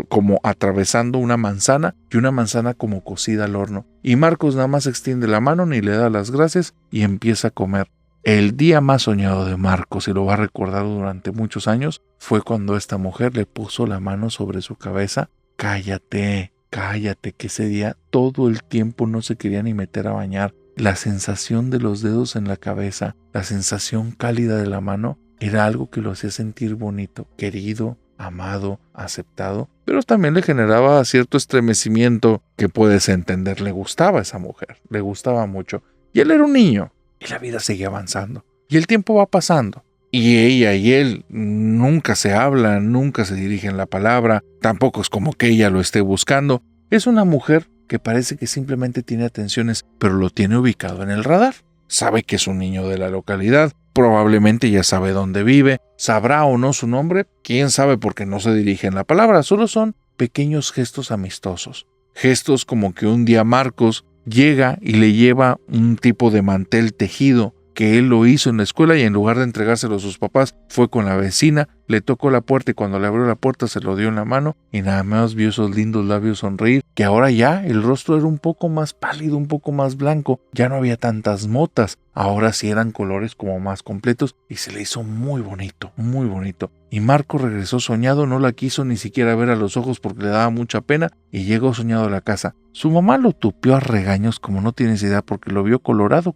como atravesando una manzana y una manzana como cocida al horno. Y Marcos nada más extiende la mano ni le da las gracias y empieza a comer. El día más soñado de Marcos, y lo va a recordar durante muchos años, fue cuando esta mujer le puso la mano sobre su cabeza. Cállate, que ese día todo el tiempo no se quería ni meter a bañar. La sensación de los dedos en la cabeza, la sensación cálida de la mano, era algo que lo hacía sentir bonito, querido, amado, aceptado, pero también le generaba cierto estremecimiento que puedes entender. Le gustaba a esa mujer, le gustaba mucho. Y él era un niño, y la vida seguía avanzando. Y el tiempo va pasando. Y ella y él nunca se hablan, nunca se dirigen la palabra, tampoco es como que ella lo esté buscando. Es una mujer que parece que simplemente tiene atenciones, pero lo tiene ubicado en el radar. Sabe que es un niño de la localidad, probablemente ya sabe dónde vive, sabrá o no su nombre, quién sabe porque no se dirigen la palabra, solo son pequeños gestos amistosos. Gestos como que un día Marcos llega y le lleva un tipo de mantel tejido que él lo hizo en la escuela y en lugar de entregárselo a sus papás, fue con la vecina le tocó la puerta y cuando le abrió la puerta se lo dio en la mano y nada más vio esos lindos labios sonreír, que ahora ya el rostro era un poco más pálido, un poco más blanco, ya no había tantas motas, ahora sí eran colores como más completos y se le hizo muy bonito, muy bonito. Y Marcos regresó soñado, no la quiso ni siquiera ver a los ojos porque le daba mucha pena y llegó soñado a la casa. Su mamá lo tupió a regaños como no tienes idea porque lo vio colorado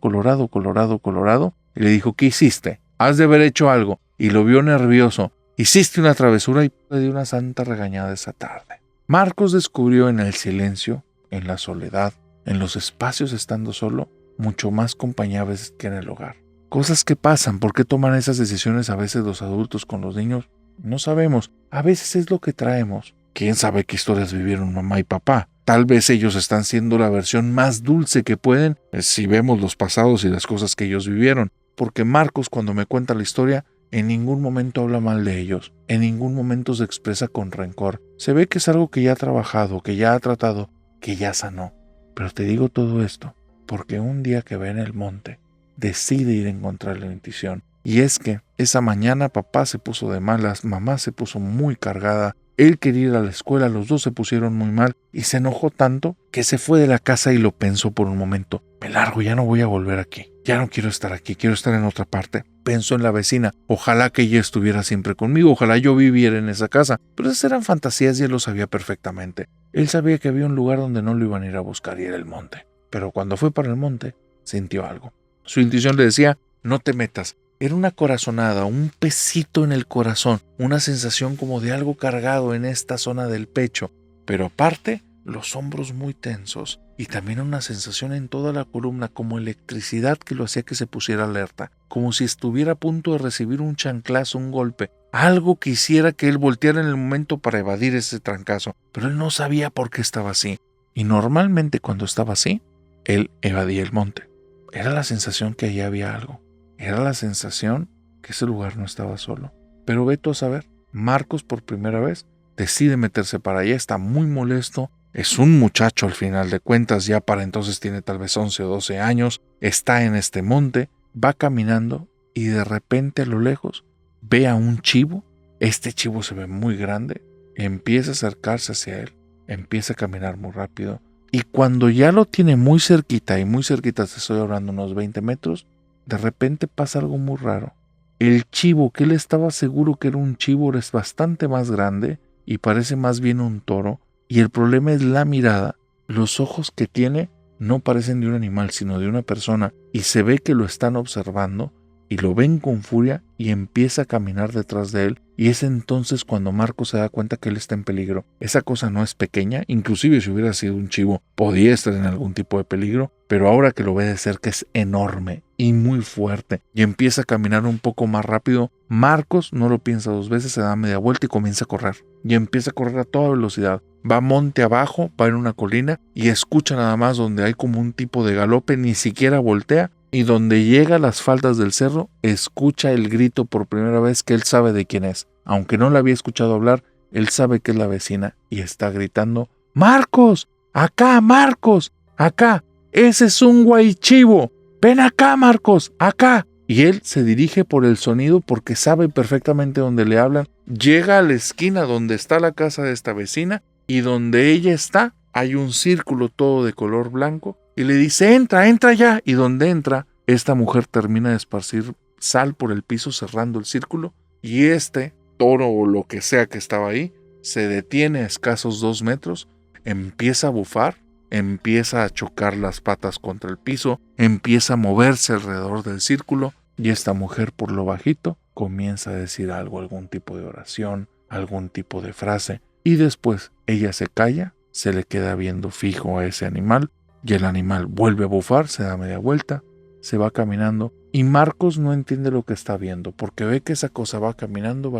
y le dijo, ¿qué hiciste? Has de haber hecho algo. Y lo vio nervioso. Hiciste una travesura y le dio una santa regañada esa tarde. Marcos descubrió en el silencio, en la soledad, en los espacios estando solo, mucho más compañía a veces que en el hogar. Cosas que pasan, ¿por qué toman esas decisiones a veces los adultos con los niños? No sabemos, a veces es lo que traemos. ¿Quién sabe qué historias vivieron mamá y papá? Tal vez ellos están siendo la versión más dulce que pueden si vemos los pasados y las cosas que ellos vivieron. Porque Marcos, cuando me cuenta la historia, en ningún momento habla mal de ellos, en ningún momento se expresa con rencor. Se ve que es algo que ya ha trabajado, que ya ha tratado, que ya sanó. Pero te digo todo esto porque un día que ve en el monte, decide ir a encontrar la bendición. Y es que esa mañana papá se puso de malas, mamá se puso muy cargada, él quería ir a la escuela, los dos se pusieron muy mal y se enojó tanto que se fue de la casa y lo pensó por un momento. Me largo, ya no voy a volver aquí, ya no quiero estar aquí, quiero estar en otra parte. Pensó en la vecina, ojalá que ella estuviera siempre conmigo, ojalá yo viviera en esa casa. Pero esas eran fantasías y él lo sabía perfectamente. Él sabía que había un lugar donde no lo iban a ir a buscar y era el monte. Pero cuando fue para el monte, sintió algo. Su intuición le decía, no te metas. Era una corazonada, un pesito en el corazón, una sensación como de algo cargado en esta zona del pecho, pero aparte, los hombros muy tensos y también una sensación en toda la columna como electricidad que lo hacía que se pusiera alerta, como si estuviera a punto de recibir un chanclazo, un golpe, algo que hiciera que él volteara en el momento para evadir ese trancazo, pero él no sabía por qué estaba así. Y normalmente cuando estaba así, él evadía el monte. Era la sensación que allí había algo. Era la sensación que ese lugar no estaba solo. Pero ve tú a saber, Marcos por primera vez decide meterse para allá, está muy molesto. Es un muchacho al final de cuentas, ya para entonces tiene tal vez 11 o 12 años, está en este monte, va caminando y de repente a lo lejos ve a un chivo. Este chivo se ve muy grande, empieza a acercarse hacia él, empieza a caminar muy rápido y cuando ya lo tiene muy cerquita, y muy cerquita te estoy hablando unos 20 metros, de repente pasa algo muy raro. El chivo, que él estaba seguro que era un chivo, es bastante más grande y parece más bien un toro. Y el problema es la mirada. Los ojos que tiene no parecen de un animal, sino de una persona. Y se ve que lo están observando y lo ven con furia y empieza a caminar detrás de él. Y es entonces cuando Marcos se da cuenta que él está en peligro. Esa cosa no es pequeña, inclusive si hubiera sido un chivo, podía estar en algún tipo de peligro, pero ahora que lo ve de cerca es enorme y muy fuerte. Y empieza a caminar un poco más rápido. Marcos no lo piensa dos veces, se da media vuelta y comienza a correr. Y empieza a correr a toda velocidad. Va monte abajo, va en una colina y escucha nada más donde hay como un tipo de galope, ni siquiera voltea. Y donde llega a las faldas del cerro, escucha el grito por primera vez que él sabe de quién es. Aunque no la había escuchado hablar, él sabe que es la vecina y está gritando, ¡Marcos! ¡Acá, Marcos! ¡Acá! ¡Ese es un guaychivo! ¡Ven acá, Marcos! ¡Acá! Y él se dirige por el sonido porque sabe perfectamente dónde le hablan. Llega a la esquina donde está la casa de esta vecina y donde ella está hay un círculo todo de color blanco. Y le dice, entra ya. Y donde entra, esta mujer termina de esparcir sal por el piso cerrando el círculo. Y este toro o lo que sea que estaba ahí, se detiene a escasos 2 metros, empieza a bufar, empieza a chocar las patas contra el piso, empieza a moverse alrededor del círculo. Y esta mujer por lo bajito comienza a decir algo, algún tipo de oración, algún tipo de frase. Y después ella se calla, se le queda viendo fijo a ese animal. Y el animal vuelve a bufar, se da media vuelta, se va caminando y Marcos no entiende lo que está viendo porque ve que esa cosa va caminando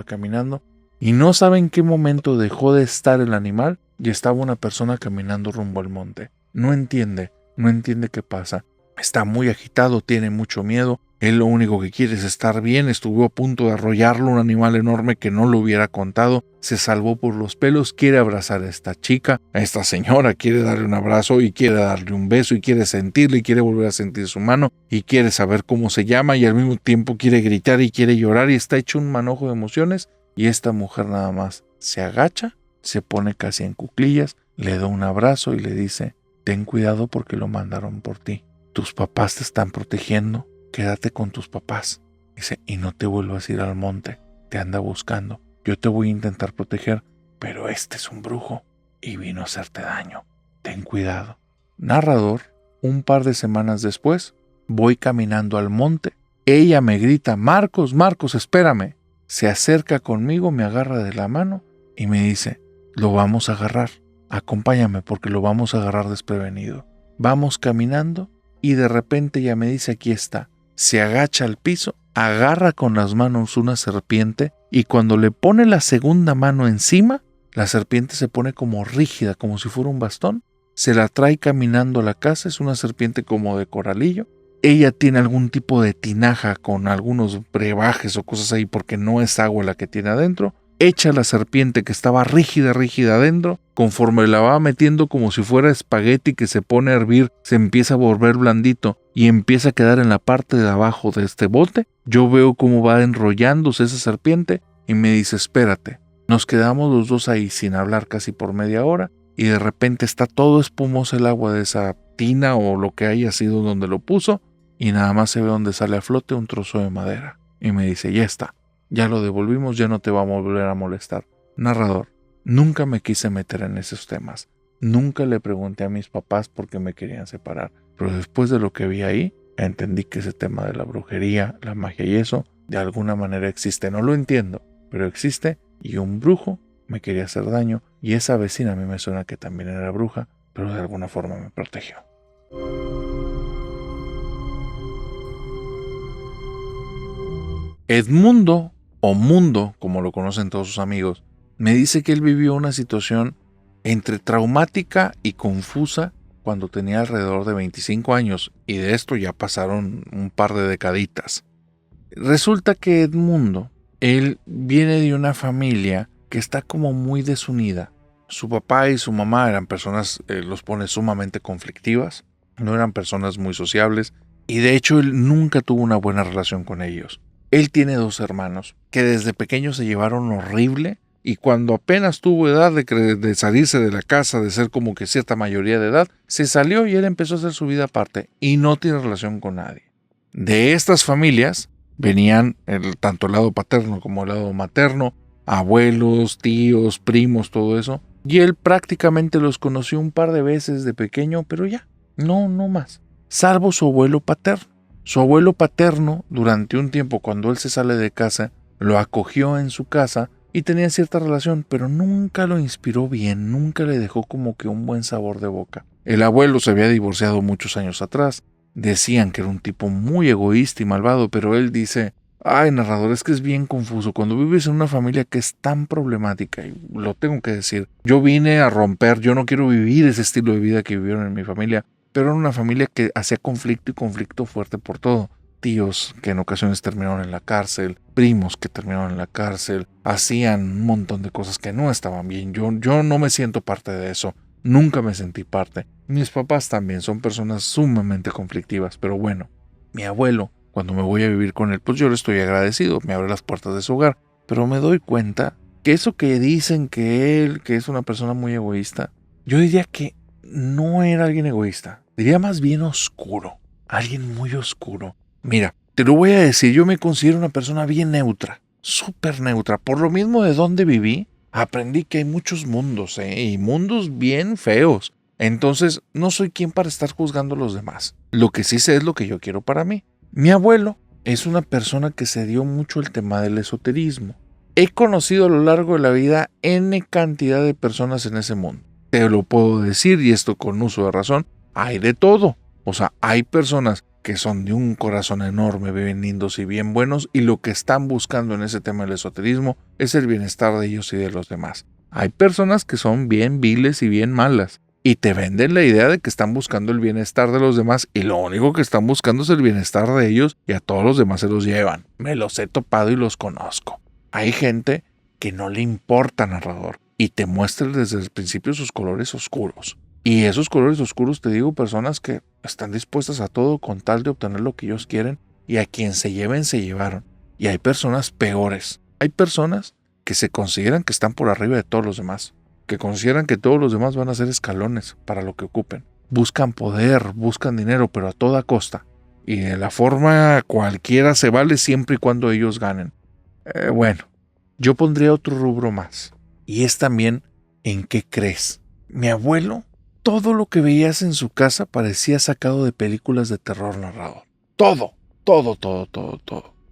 y no sabe en qué momento dejó de estar el animal y estaba una persona caminando rumbo al monte. No entiende qué pasa. Está muy agitado, tiene mucho miedo. Él lo único que quiere es estar bien. Estuvo a punto de arrollarlo, un animal enorme que no lo hubiera contado. Se salvó por los pelos, quiere abrazar a esta chica, a esta señora, quiere darle un abrazo y quiere darle un beso y quiere sentirle y quiere volver a sentir su mano y quiere saber cómo se llama y al mismo tiempo quiere gritar y quiere llorar y está hecho un manojo de emociones y esta mujer nada más se agacha, se pone casi en cuclillas, le da un abrazo y le dice: ten cuidado porque lo mandaron por ti. Tus papás te están protegiendo, quédate con tus papás. Dice, y no te vuelvas a ir al monte, te anda buscando. Yo te voy a intentar proteger, pero este es un brujo y vino a hacerte daño. Ten cuidado. Narrador, un par de semanas después, voy caminando al monte. Ella me grita: Marcos, Marcos, espérame. Se acerca conmigo, me agarra de la mano y me dice: lo vamos a agarrar. Acompáñame porque lo vamos a agarrar desprevenido. Vamos caminando y de repente ella me dice: aquí está. Se agacha al piso, agarra con las manos una serpiente y cuando le pone la segunda mano encima, la serpiente se pone como rígida, como si fuera un bastón. Se la trae caminando a la casa, es una serpiente como de coralillo. Ella tiene algún tipo de tinaja con algunos brebajes o cosas ahí porque no es agua la que tiene adentro. Echa la serpiente que estaba rígida adentro. Conforme la va metiendo como si fuera espagueti que se pone a hervir, se empieza a volver blandito y empieza a quedar en la parte de abajo de este bote. Yo veo cómo va enrollándose esa serpiente y me dice: espérate. Nos quedamos los dos ahí sin hablar casi por media hora y de repente está todo espumoso el agua de esa tina o lo que haya sido donde lo puso y nada más se ve donde sale a flote un trozo de madera. Y me dice: ya está. Ya lo devolvimos, ya no te vamos a volver a molestar. Narrador, nunca me quise meter en esos temas. Nunca le pregunté a mis papás por qué me querían separar. Pero después de lo que vi ahí, entendí que ese tema de la brujería, la magia y eso, de alguna manera existe. No lo entiendo, pero existe y un brujo me quería hacer daño y esa vecina a mí me suena que también era bruja, pero de alguna forma me protegió. Edmundo, o Mundo, como lo conocen todos sus amigos, me dice que él vivió una situación entre traumática y confusa cuando tenía alrededor de 25 años, y de esto ya pasaron un par de decaditas. Resulta que Edmundo, él viene de una familia que está como muy desunida. Su papá y su mamá eran personas, los pone sumamente conflictivas, no eran personas muy sociables, y de hecho él nunca tuvo una buena relación con ellos. Él tiene 2 hermanos que desde pequeños se llevaron horrible y cuando apenas tuvo edad de salirse de la casa, de ser como que cierta mayoría de edad, se salió y él empezó a hacer su vida aparte y no tiene relación con nadie. De estas familias venían tanto el lado paterno como el lado materno, abuelos, tíos, primos, todo eso. Y él prácticamente los conoció un par de veces de pequeño, pero ya, no más. Salvo su abuelo paterno. Su abuelo paterno, durante un tiempo cuando él se sale de casa, lo acogió en su casa y tenía cierta relación, pero nunca lo inspiró bien, nunca le dejó como que un buen sabor de boca. El abuelo se había divorciado muchos años atrás, decían que era un tipo muy egoísta y malvado, pero él dice: ay, narrador, es que es bien confuso cuando vives en una familia que es tan problemática, y lo tengo que decir, yo vine a romper, yo no quiero vivir ese estilo de vida que vivieron en mi familia, pero era una familia que hacía conflicto y conflicto fuerte por todo. Tíos que en ocasiones terminaron en la cárcel, primos que terminaron en la cárcel, hacían un montón de cosas que no estaban bien. Yo no me siento parte de eso, nunca me sentí parte. Mis papás también son personas sumamente conflictivas, pero bueno, mi abuelo, cuando me voy a vivir con él, pues yo le estoy agradecido, me abre las puertas de su hogar, pero me doy cuenta que eso que dicen que él, que es una persona muy egoísta, yo diría que no era alguien egoísta. Diría más bien oscuro, alguien muy oscuro. Mira, te lo voy a decir, yo me considero una persona bien neutra, súper neutra. Por lo mismo de donde viví, aprendí que hay muchos mundos, y mundos bien feos. Entonces, no soy quien para estar juzgando a los demás. Lo que sí sé es lo que yo quiero para mí. Mi abuelo es una persona que se dio mucho el tema del esoterismo. He conocido a lo largo de la vida N cantidad de personas en ese mundo. Te lo puedo decir, y esto con uso de razón, hay de todo. O sea, hay personas que son de un corazón enorme, bien lindos y bien buenos, y lo que están buscando en ese tema del esoterismo es el bienestar de ellos y de los demás. Hay personas que son bien viles y bien malas, y te venden la idea de que están buscando el bienestar de los demás, y lo único que están buscando es el bienestar de ellos, y a todos los demás se los llevan. Me los he topado y los conozco. Hay gente que no le importa, narrador, y te muestra desde el principio sus colores oscuros. Y esos colores oscuros, te digo, personas que están dispuestas a todo con tal de obtener lo que ellos quieren, y a quien se lleven, se llevaron. Y hay personas peores. Hay personas que se consideran que están por arriba de todos los demás, que consideran que todos los demás van a ser escalones para lo que ocupen. Buscan poder, buscan dinero, pero a toda costa. Y de la forma cualquiera se vale siempre y cuando ellos ganen. Bueno, yo pondría otro rubro más. Y es también, ¿en qué crees? Mi abuelo, todo lo que veías en su casa parecía sacado de películas de terror narrado. Todo.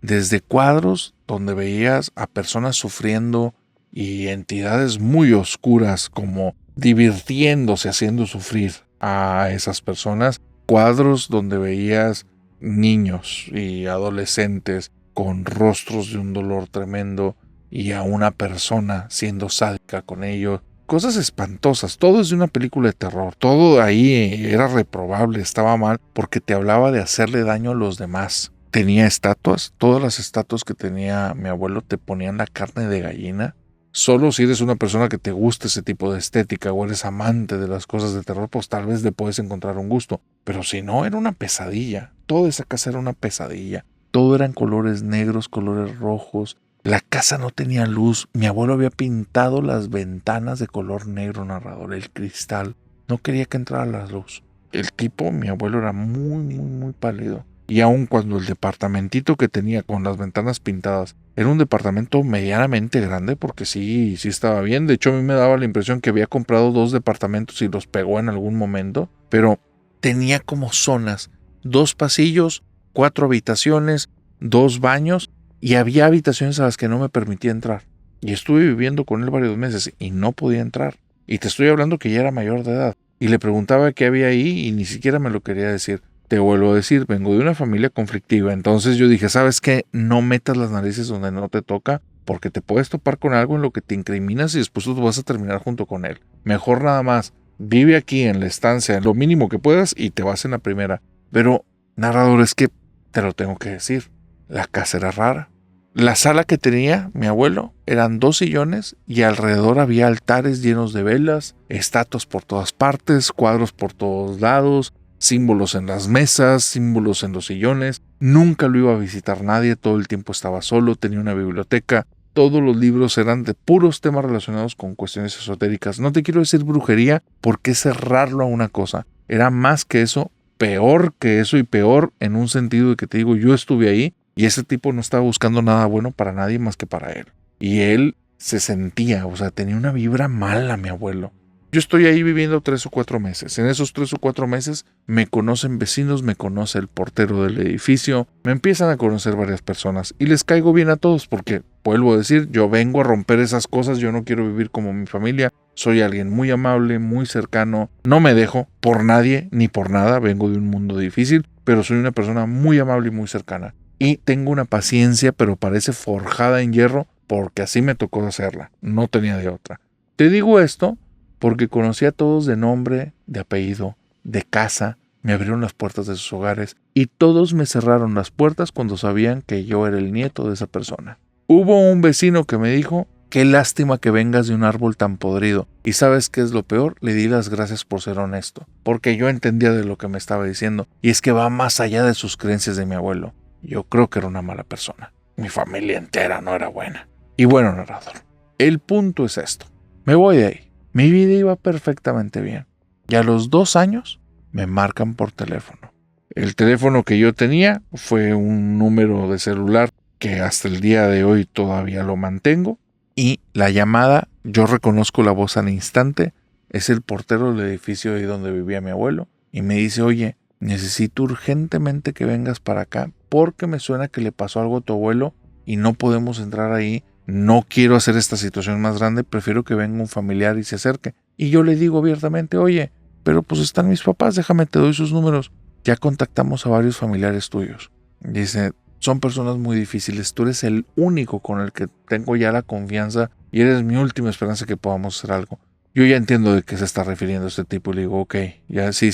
Desde cuadros donde veías a personas sufriendo y entidades muy oscuras como divirtiéndose, haciendo sufrir a esas personas. Cuadros donde veías niños y adolescentes con rostros de un dolor tremendo y a una persona siendo sádica con ellos. Cosas espantosas, todo es de una película de terror, todo ahí era reprobable, estaba mal porque te hablaba de hacerle daño a los demás. Tenía estatuas, todas las estatuas que tenía mi abuelo te ponían la carne de gallina. Solo si eres una persona que te gusta ese tipo de estética o eres amante de las cosas de terror, pues tal vez le puedes encontrar un gusto. Pero si no, era una pesadilla. Toda esa casa era una pesadilla. Todo eran colores negros, colores rojos. La casa no tenía luz. Mi abuelo había pintado las ventanas de color negro narrador, el cristal. No quería que entrara la luz. El tipo, mi abuelo, era muy pálido. Y aun cuando el departamentito que tenía con las ventanas pintadas era un departamento medianamente grande, porque sí estaba bien. De hecho, a mí me daba la impresión que había comprado 2 departamentos y los pegó en algún momento. Pero tenía como zonas, 2 pasillos, 4 habitaciones, 2 baños, y había habitaciones a las que no me permitía entrar. Y estuve viviendo con él varios meses y no podía entrar. Y te estoy hablando que ya era mayor de edad. Y le preguntaba qué había ahí y ni siquiera me lo quería decir. Te vuelvo a decir, vengo de una familia conflictiva, entonces yo dije, ¿sabes qué? No metas las narices donde no te toca, porque te puedes topar con algo en lo que te incriminas y después tú vas a terminar junto con él. Mejor nada más, vive aquí en la estancia, en lo mínimo que puedas y te vas en la primera. Pero, narrador, es que te lo tengo que decir, la casa era rara. La sala que tenía mi abuelo eran 2 sillones y alrededor había altares llenos de velas, estatuas por todas partes, cuadros por todos lados, símbolos en las mesas, símbolos en los sillones. Nunca lo iba a visitar nadie, todo el tiempo estaba solo, tenía una biblioteca. Todos los libros eran de puros temas relacionados con cuestiones esotéricas. No te quiero decir brujería porque es cerrarlo a una cosa. Era más que eso, peor que eso y peor en un sentido de que te digo, yo estuve ahí y ese tipo no estaba buscando nada bueno para nadie más que para él. Y él se sentía, o sea, tenía una vibra mala mi abuelo. Yo estoy ahí viviendo 3 o 4 meses. En esos 3 o 4 meses me conocen vecinos, me conoce el portero del edificio, me empiezan a conocer varias personas y les caigo bien a todos porque, vuelvo a decir, yo vengo a romper esas cosas, yo no quiero vivir como mi familia, soy alguien muy amable, muy cercano, no me dejo por nadie ni por nada, vengo de un mundo difícil, pero soy una persona muy amable y muy cercana. Y tengo una paciencia, pero parece forjada en hierro porque así me tocó hacerla, no tenía de otra. Te digo esto porque conocí a todos de nombre, de apellido, de casa, me abrieron las puertas de sus hogares y todos me cerraron las puertas cuando sabían que yo era el nieto de esa persona. Hubo un vecino que me dijo, qué lástima que vengas de un árbol tan podrido. ¿Y sabes qué es lo peor? Le di las gracias por ser honesto, porque yo entendía de lo que me estaba diciendo y es que va más allá de sus creencias de mi abuelo. Yo creo que era una mala persona. Mi familia entera no era buena. Y bueno, narrador, el punto es esto. Me voy de ahí. Mi vida iba perfectamente bien. Y a los 2 años me marcan por teléfono. El teléfono que yo tenía fue un número de celular que hasta el día de hoy todavía lo mantengo. Y la llamada, yo reconozco la voz al instante, es el portero del edificio ahí donde vivía mi abuelo. Y me dice, oye, necesito urgentemente que vengas para acá porque me suena que le pasó algo a tu abuelo y no podemos entrar ahí. No quiero hacer esta situación más grande, prefiero que venga un familiar y se acerque. Y yo le digo abiertamente, oye, pero pues están mis papás, déjame te doy sus números. Ya contactamos a varios familiares tuyos. Dice, son personas muy difíciles, tú eres el único con el que tengo ya la confianza y eres mi última esperanza que podamos hacer algo. Yo ya entiendo de qué se está refiriendo este tipo y le digo, ok, ya sí,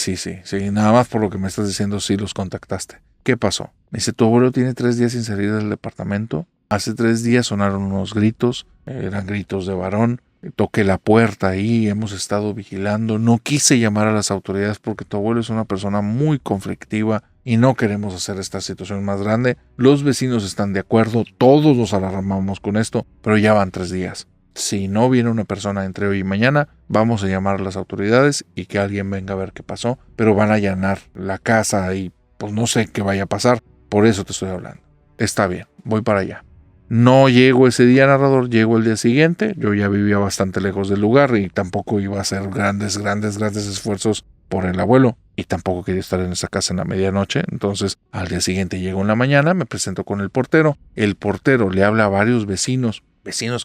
nada más por lo que me estás diciendo, sí los contactaste. ¿Qué pasó? Me dice, tu abuelo tiene 3 días sin salir del departamento. Hace 3 días sonaron unos gritos, eran gritos de varón. Toqué la puerta ahí, hemos estado vigilando. No quise llamar a las autoridades porque tu abuelo es una persona muy conflictiva, y no queremos hacer esta situación más grande. Los vecinos están de acuerdo, todos nos alarmamos con esto, pero ya van 3 días. Si no viene una persona entre hoy y mañana, vamos a llamar a las autoridades y que alguien venga a ver qué pasó, pero van a allanar la casa y pues no sé qué vaya a pasar, por eso te estoy hablando. Está bien, voy para allá. No llego ese día, narrador, llego el día siguiente. Yo ya vivía bastante lejos del lugar y tampoco iba a hacer grandes esfuerzos por el abuelo. Y tampoco quería estar en esa casa en la medianoche. Entonces, al día siguiente llego en la mañana, me presento con el portero. El portero le habla a varios vecinos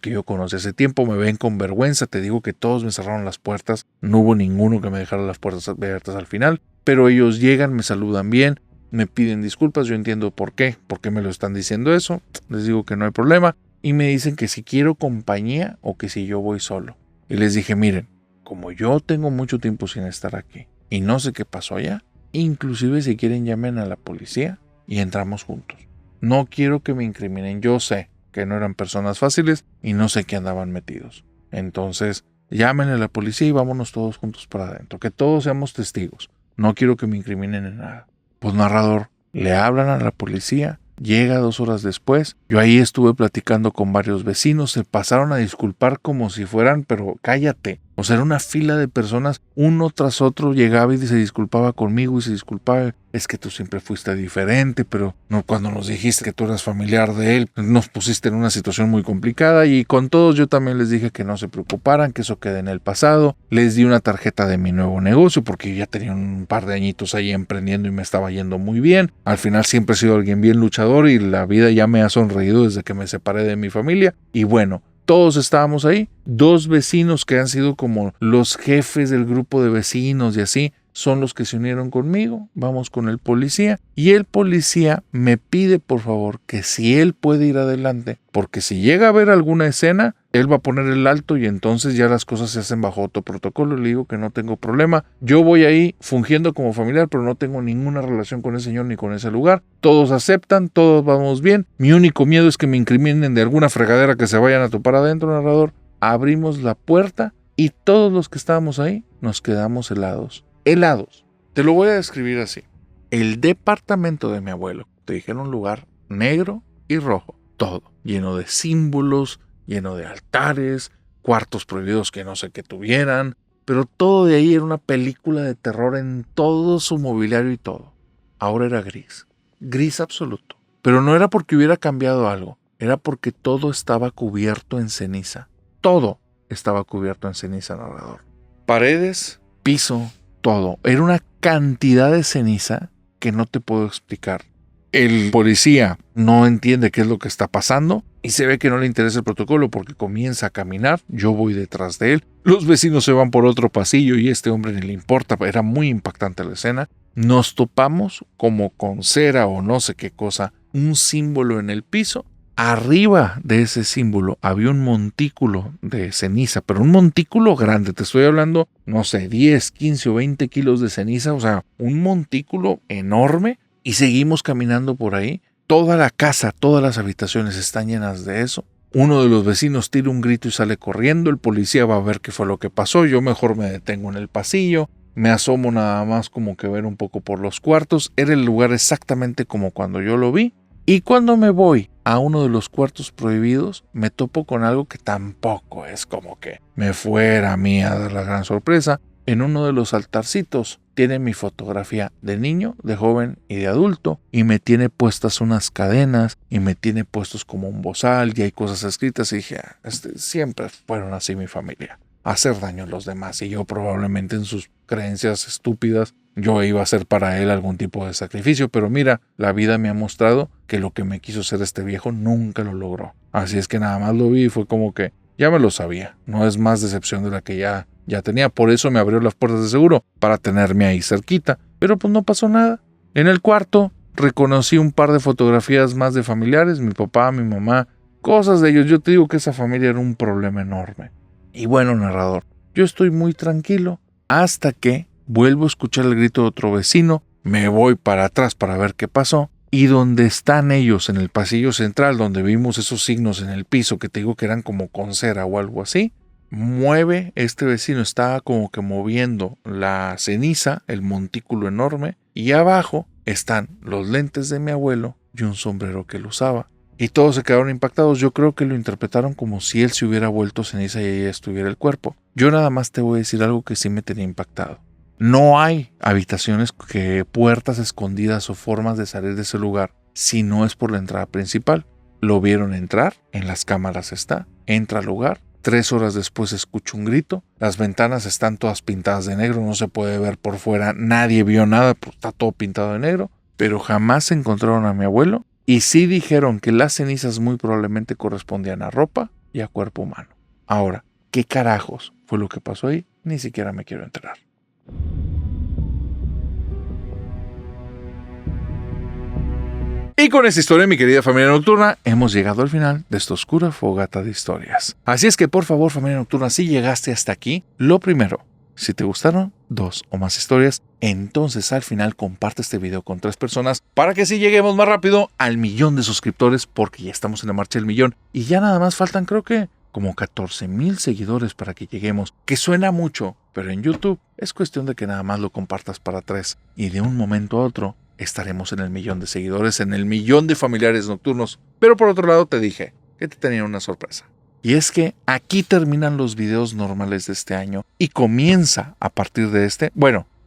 que yo conocí hace tiempo, me ven con vergüenza. Te digo que todos me cerraron las puertas. No hubo ninguno que me dejara las puertas abiertas al final. Pero ellos llegan, me saludan bien. Me piden disculpas, yo entiendo por qué me lo están diciendo eso, les digo que no hay problema y me dicen que si quiero compañía o que si yo voy solo. Y les dije, miren, como yo tengo mucho tiempo sin estar aquí y no sé qué pasó allá, inclusive si quieren llamen a la policía y entramos juntos. No quiero que me incriminen, yo sé que no eran personas fáciles y no sé qué andaban metidos. Entonces, llamen a la policía y vámonos todos juntos para adentro, que todos seamos testigos. No quiero que me incriminen en nada. Pues narrador, le hablan a la policía, llega 2 horas después, yo ahí estuve platicando con varios vecinos, se pasaron a disculpar como si fueran, pero cállate, o sea, era una fila de personas, uno tras otro llegaba y se disculpaba conmigo y se disculpaba, es que tú siempre fuiste diferente, pero no, cuando nos dijiste que tú eras familiar de él, nos pusiste en una situación muy complicada y con todos yo también les dije que no se preocuparan, que eso quede en el pasado, les di una tarjeta de mi nuevo negocio porque yo ya tenía un par de añitos ahí emprendiendo y me estaba yendo muy bien, al final siempre he sido alguien bien luchador y la vida ya me ha sonreído desde que me separé de mi familia y bueno, todos estábamos ahí, 2 vecinos que han sido como los jefes del grupo de vecinos y así, son los que se unieron conmigo, vamos con el policía y el policía me pide por favor que si él puede ir adelante, porque si llega a ver alguna escena, él va a poner el alto y entonces ya las cosas se hacen bajo otro protocolo. Le digo que no tengo problema, yo voy ahí fungiendo como familiar, pero no tengo ninguna relación con ese señor ni con ese lugar, todos aceptan, todos vamos bien, mi único miedo es que me incriminen de alguna fregadera que se vayan a topar adentro, narrador. Abrimos la puerta y todos los que estábamos ahí nos quedamos helados. Te lo voy a describir así. El departamento de mi abuelo, te dije, era un lugar negro y rojo, todo, lleno de símbolos, lleno de altares, cuartos prohibidos que no sé qué tuvieran, pero todo de ahí era una película de terror en todo su mobiliario y todo. Ahora era gris absoluto, pero no era porque hubiera cambiado algo, era porque todo estaba cubierto en ceniza, todo estaba cubierto en ceniza, narrador. Paredes, piso, todo. Era una cantidad de ceniza que no te puedo explicar. El policía no entiende qué es lo que está pasando y se ve que no le interesa el protocolo porque comienza a caminar. Yo voy detrás de él. Los vecinos se van por otro pasillo y este hombre ni le importa. Era muy impactante la escena. Nos topamos como con cera o no sé qué cosa, un símbolo en el piso. Arriba de ese símbolo había un montículo de ceniza, pero un montículo grande, te estoy hablando, no sé, 10, 15 o 20 kilos de ceniza, o sea, un montículo enorme y seguimos caminando por ahí. Toda la casa, todas las habitaciones están llenas de eso. Uno de los vecinos tira un grito y sale corriendo, el policía va a ver qué fue lo que pasó, yo mejor me detengo en el pasillo, me asomo nada más como que ver un poco por los cuartos, era el lugar exactamente como cuando yo lo vi. Y cuando me voy a uno de los cuartos prohibidos, me topo con algo que tampoco es como que me fuera a mí a dar la gran sorpresa. En uno de los altarcitos tiene mi fotografía de niño, de joven y de adulto, y me tiene puestas unas cadenas y me tiene puestos como un bozal y hay cosas escritas y dije, siempre fueron así mi familia, hacer daño a los demás y yo probablemente en sus creencias estúpidas yo iba a hacer para él algún tipo de sacrificio, pero mira, la vida me ha mostrado que lo que me quiso hacer este viejo nunca lo logró. Así es que nada más lo vi y fue como que ya me lo sabía. No es más decepción de la que ya tenía. Por eso me abrió las puertas de seguro, para tenerme ahí cerquita. Pero pues no pasó nada. En el cuarto reconocí un par de fotografías más de familiares, mi papá, mi mamá, cosas de ellos. Yo te digo que esa familia era un problema enorme. Y bueno, narrador, yo estoy muy tranquilo hasta que vuelvo a escuchar el grito de otro vecino, me voy para atrás para ver qué pasó, y donde están ellos en el pasillo central, donde vimos esos signos en el piso que te digo que eran como con cera o algo así, mueve este vecino, estaba como que moviendo la ceniza, el montículo enorme, y abajo están los lentes de mi abuelo y un sombrero que él usaba. Y todos se quedaron impactados. Yo creo que lo interpretaron como si él se hubiera vuelto ceniza y ahí estuviera el cuerpo. Yo nada más te voy a decir algo que sí me tenía impactado. No hay habitaciones, puertas escondidas o formas de salir de ese lugar si no es por la entrada principal. Lo vieron entrar, en las cámaras está, entra al lugar. 3 horas después escucho un grito, las ventanas están todas pintadas de negro, no se puede ver por fuera, nadie vio nada, pues está todo pintado de negro, pero jamás encontraron a mi abuelo y sí dijeron que las cenizas muy probablemente correspondían a ropa y a cuerpo humano. Ahora, ¿qué carajos fue lo que pasó ahí? Ni siquiera me quiero enterar. Y con esta historia, mi querida familia nocturna, hemos llegado al final de esta oscura fogata de historias. Así es que, por favor, familia nocturna, si llegaste hasta aquí, lo primero, si te gustaron 2 o más historias, entonces al final comparte este video con 3 personas para que así lleguemos más rápido al 1,000,000 de suscriptores, porque ya estamos en la marcha del 1,000,000 y ya nada más faltan, creo que, como 14,000 seguidores para que lleguemos, que suena mucho, pero en YouTube es cuestión de que nada más lo compartas para 3 y de un momento a otro estaremos en el 1,000,000 de seguidores, en el 1,000,000 de familiares nocturnos. Pero por otro lado te dije que te tenía una sorpresa. Y es que aquí terminan los videos normales de este año y comienza a partir de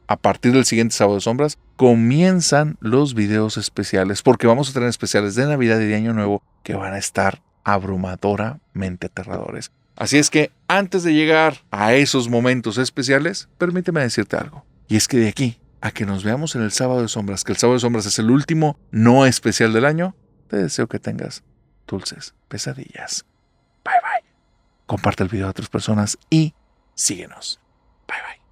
a partir del siguiente Sábado de Sombras, comienzan los videos especiales, porque vamos a tener especiales de Navidad y de Año Nuevo que van a estar abrumadoramente aterradores. Así es que antes de llegar a esos momentos especiales, permíteme decirte algo. Y es que de aquí a que nos veamos en el Sábado de Sombras, que el Sábado de Sombras es el último no especial del año, te deseo que tengas dulces pesadillas. Bye bye. Comparte el video a otras personas y síguenos. Bye bye.